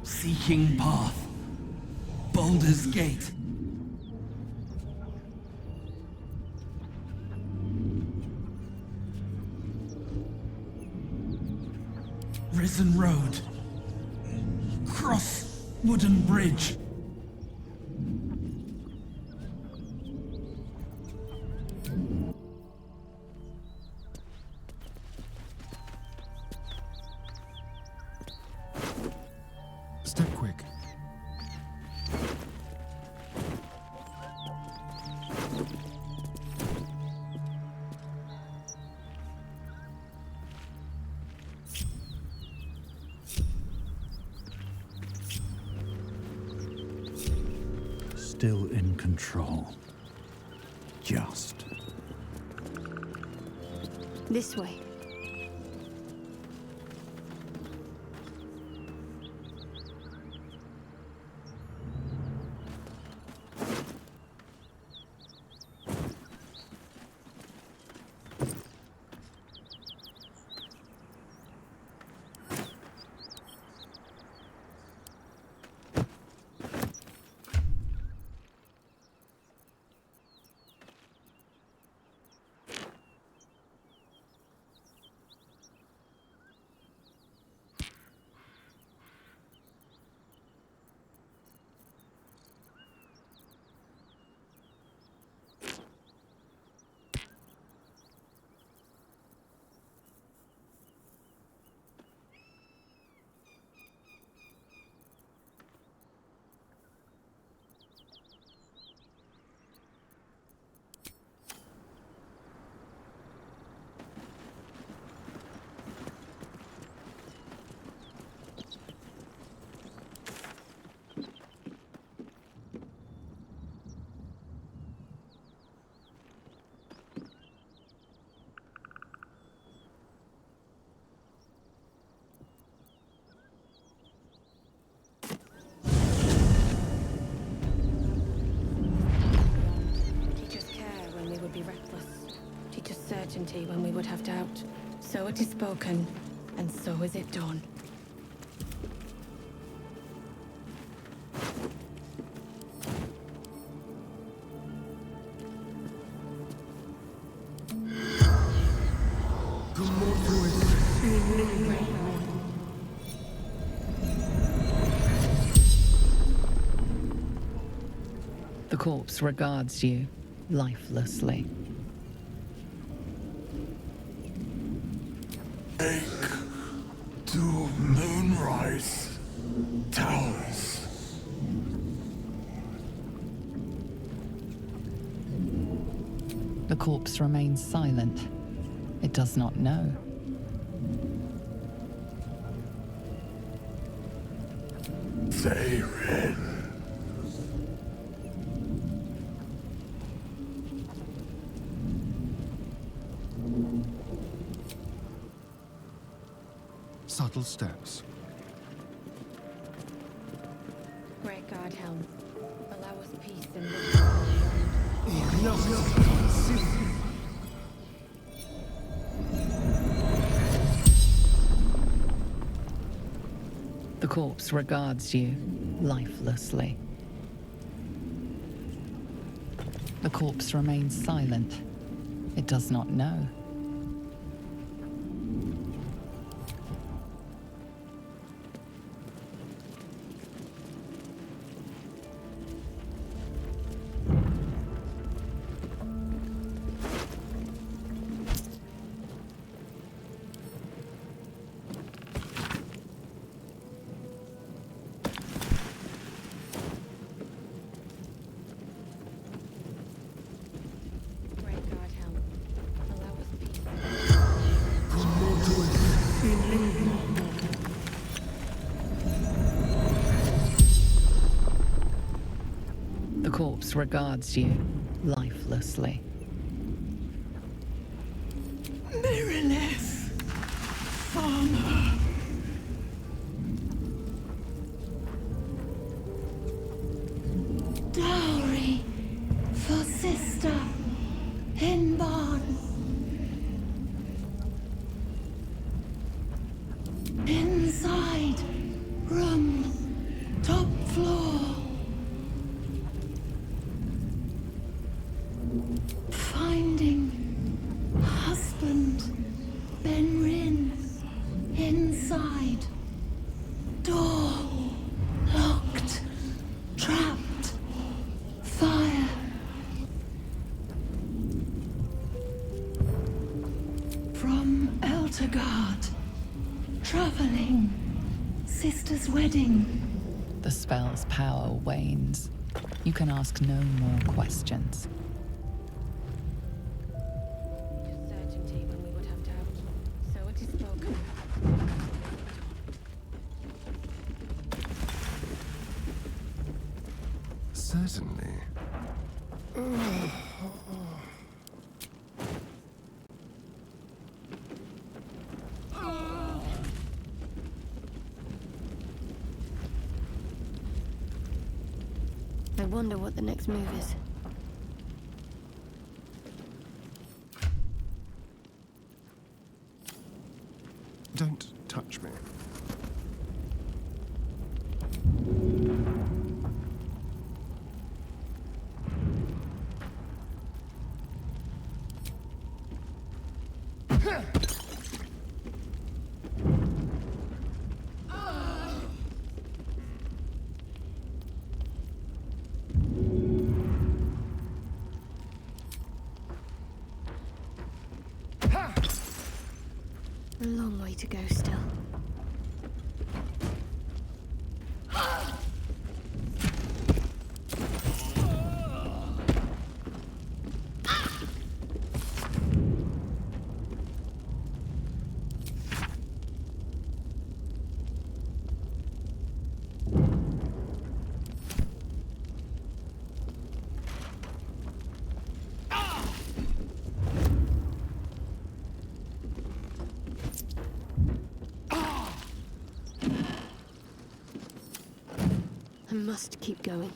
Seeking path. Baldur's Gate. Risen Road. Cross Wooden Bridge. Step quick. Still in control. just. This way. Certainty when we would have doubt. So it is spoken, and so is it done. The corpse regards you lifelessly. To Moonrise Towers. The corpse remains silent. It does not know. Zarin. Subtle steps. Great God, Helm. Allow us peace in The corpse regards you lifelessly. The corpse remains silent. It does not know. The corpse regards you lifelessly. Merilith, farmer. Dowry for sister in barn. Inside room, top floor. Finding husband Benrin inside. Door locked, trapped, fire. From Eltergard, traveling, sister's wedding. The spell's power wanes. You can ask no more questions. certainty when we would have doubt. So it is spoken. Certainly. wonder what the next move is. Don't touch me. A long way to go still. I must keep going.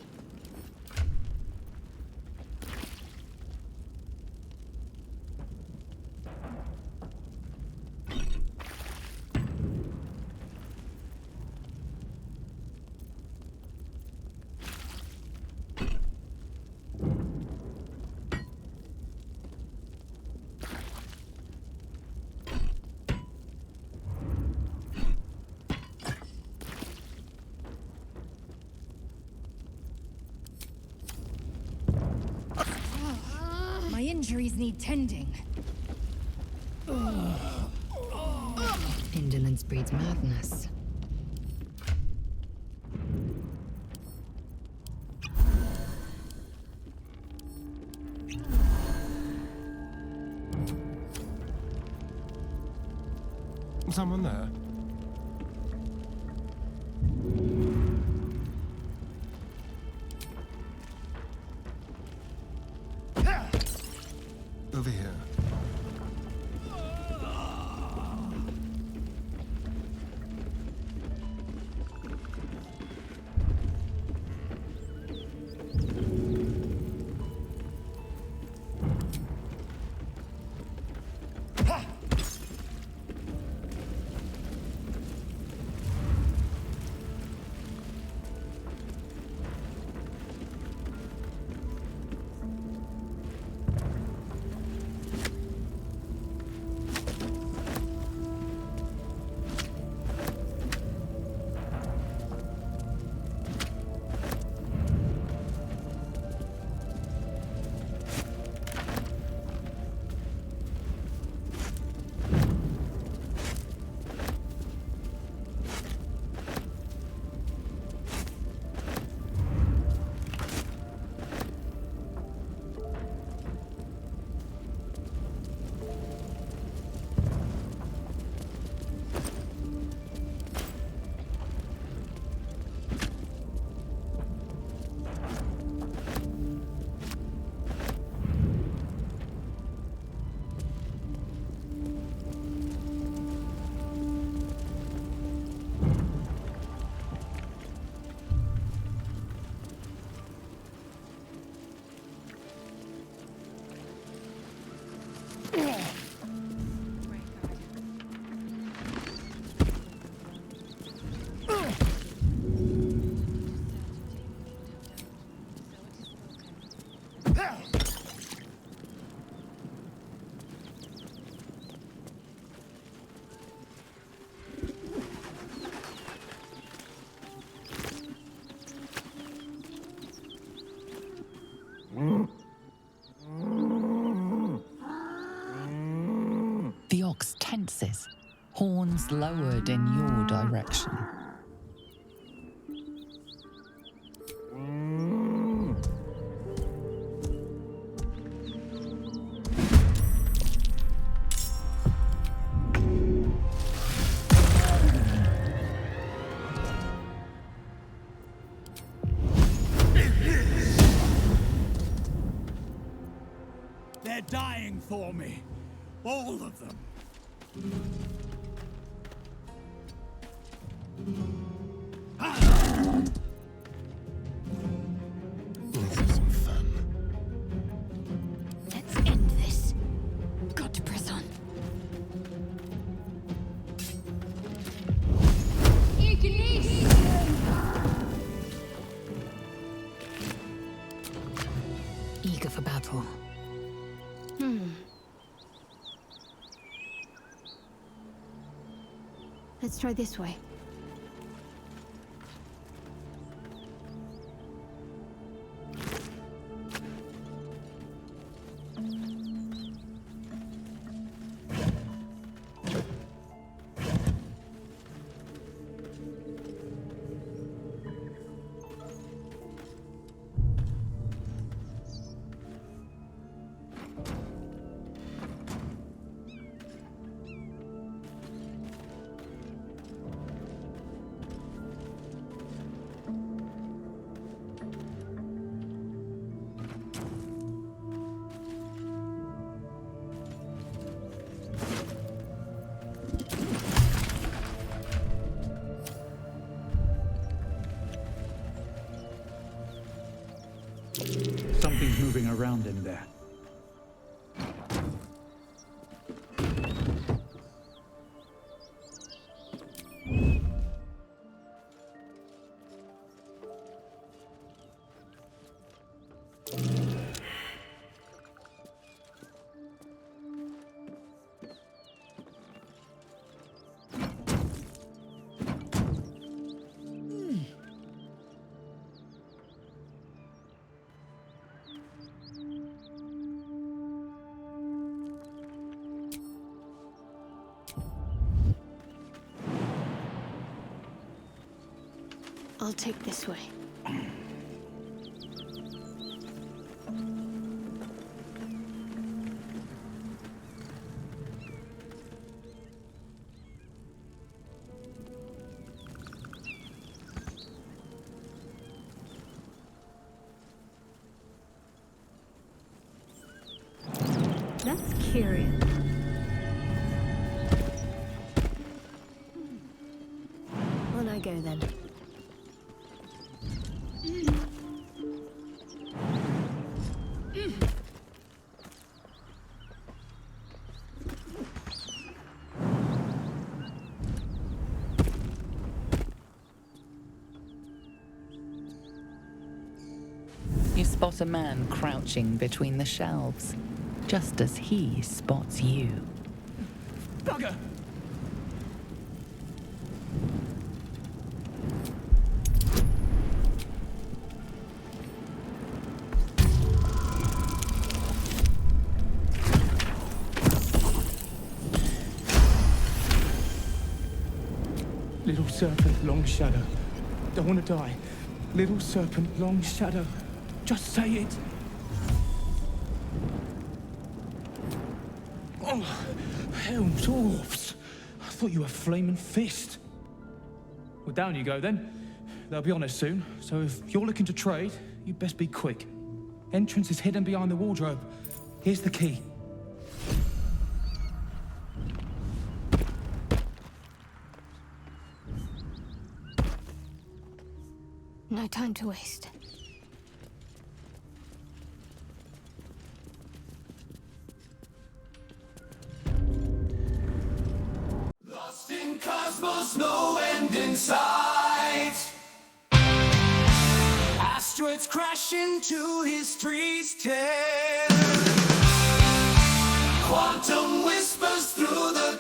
My injuries need tending. Indolence breeds madness. Someone there? Over here. The ox tenses, horns lowered in your direction. They're dying for me. All of them. you. Let's try this way. Something's moving around in there. I'll take this way. That's curious. On I go then. You spot a man crouching between the shelves, just as he spots you. Bugger! Little serpent, long shadow. Don't want to die. Little serpent, long shadow. Just say it. Oh, hell, dwarves. I thought you were flaming fist. Well, down you go then. They'll be on us soon, so if you're looking to trade, you best be quick. Entrance is hidden behind the wardrobe. Here's the key. No time to waste. Lost in cosmos, no end in sight. Asteroids crash into history's tale. Quantum whispers through the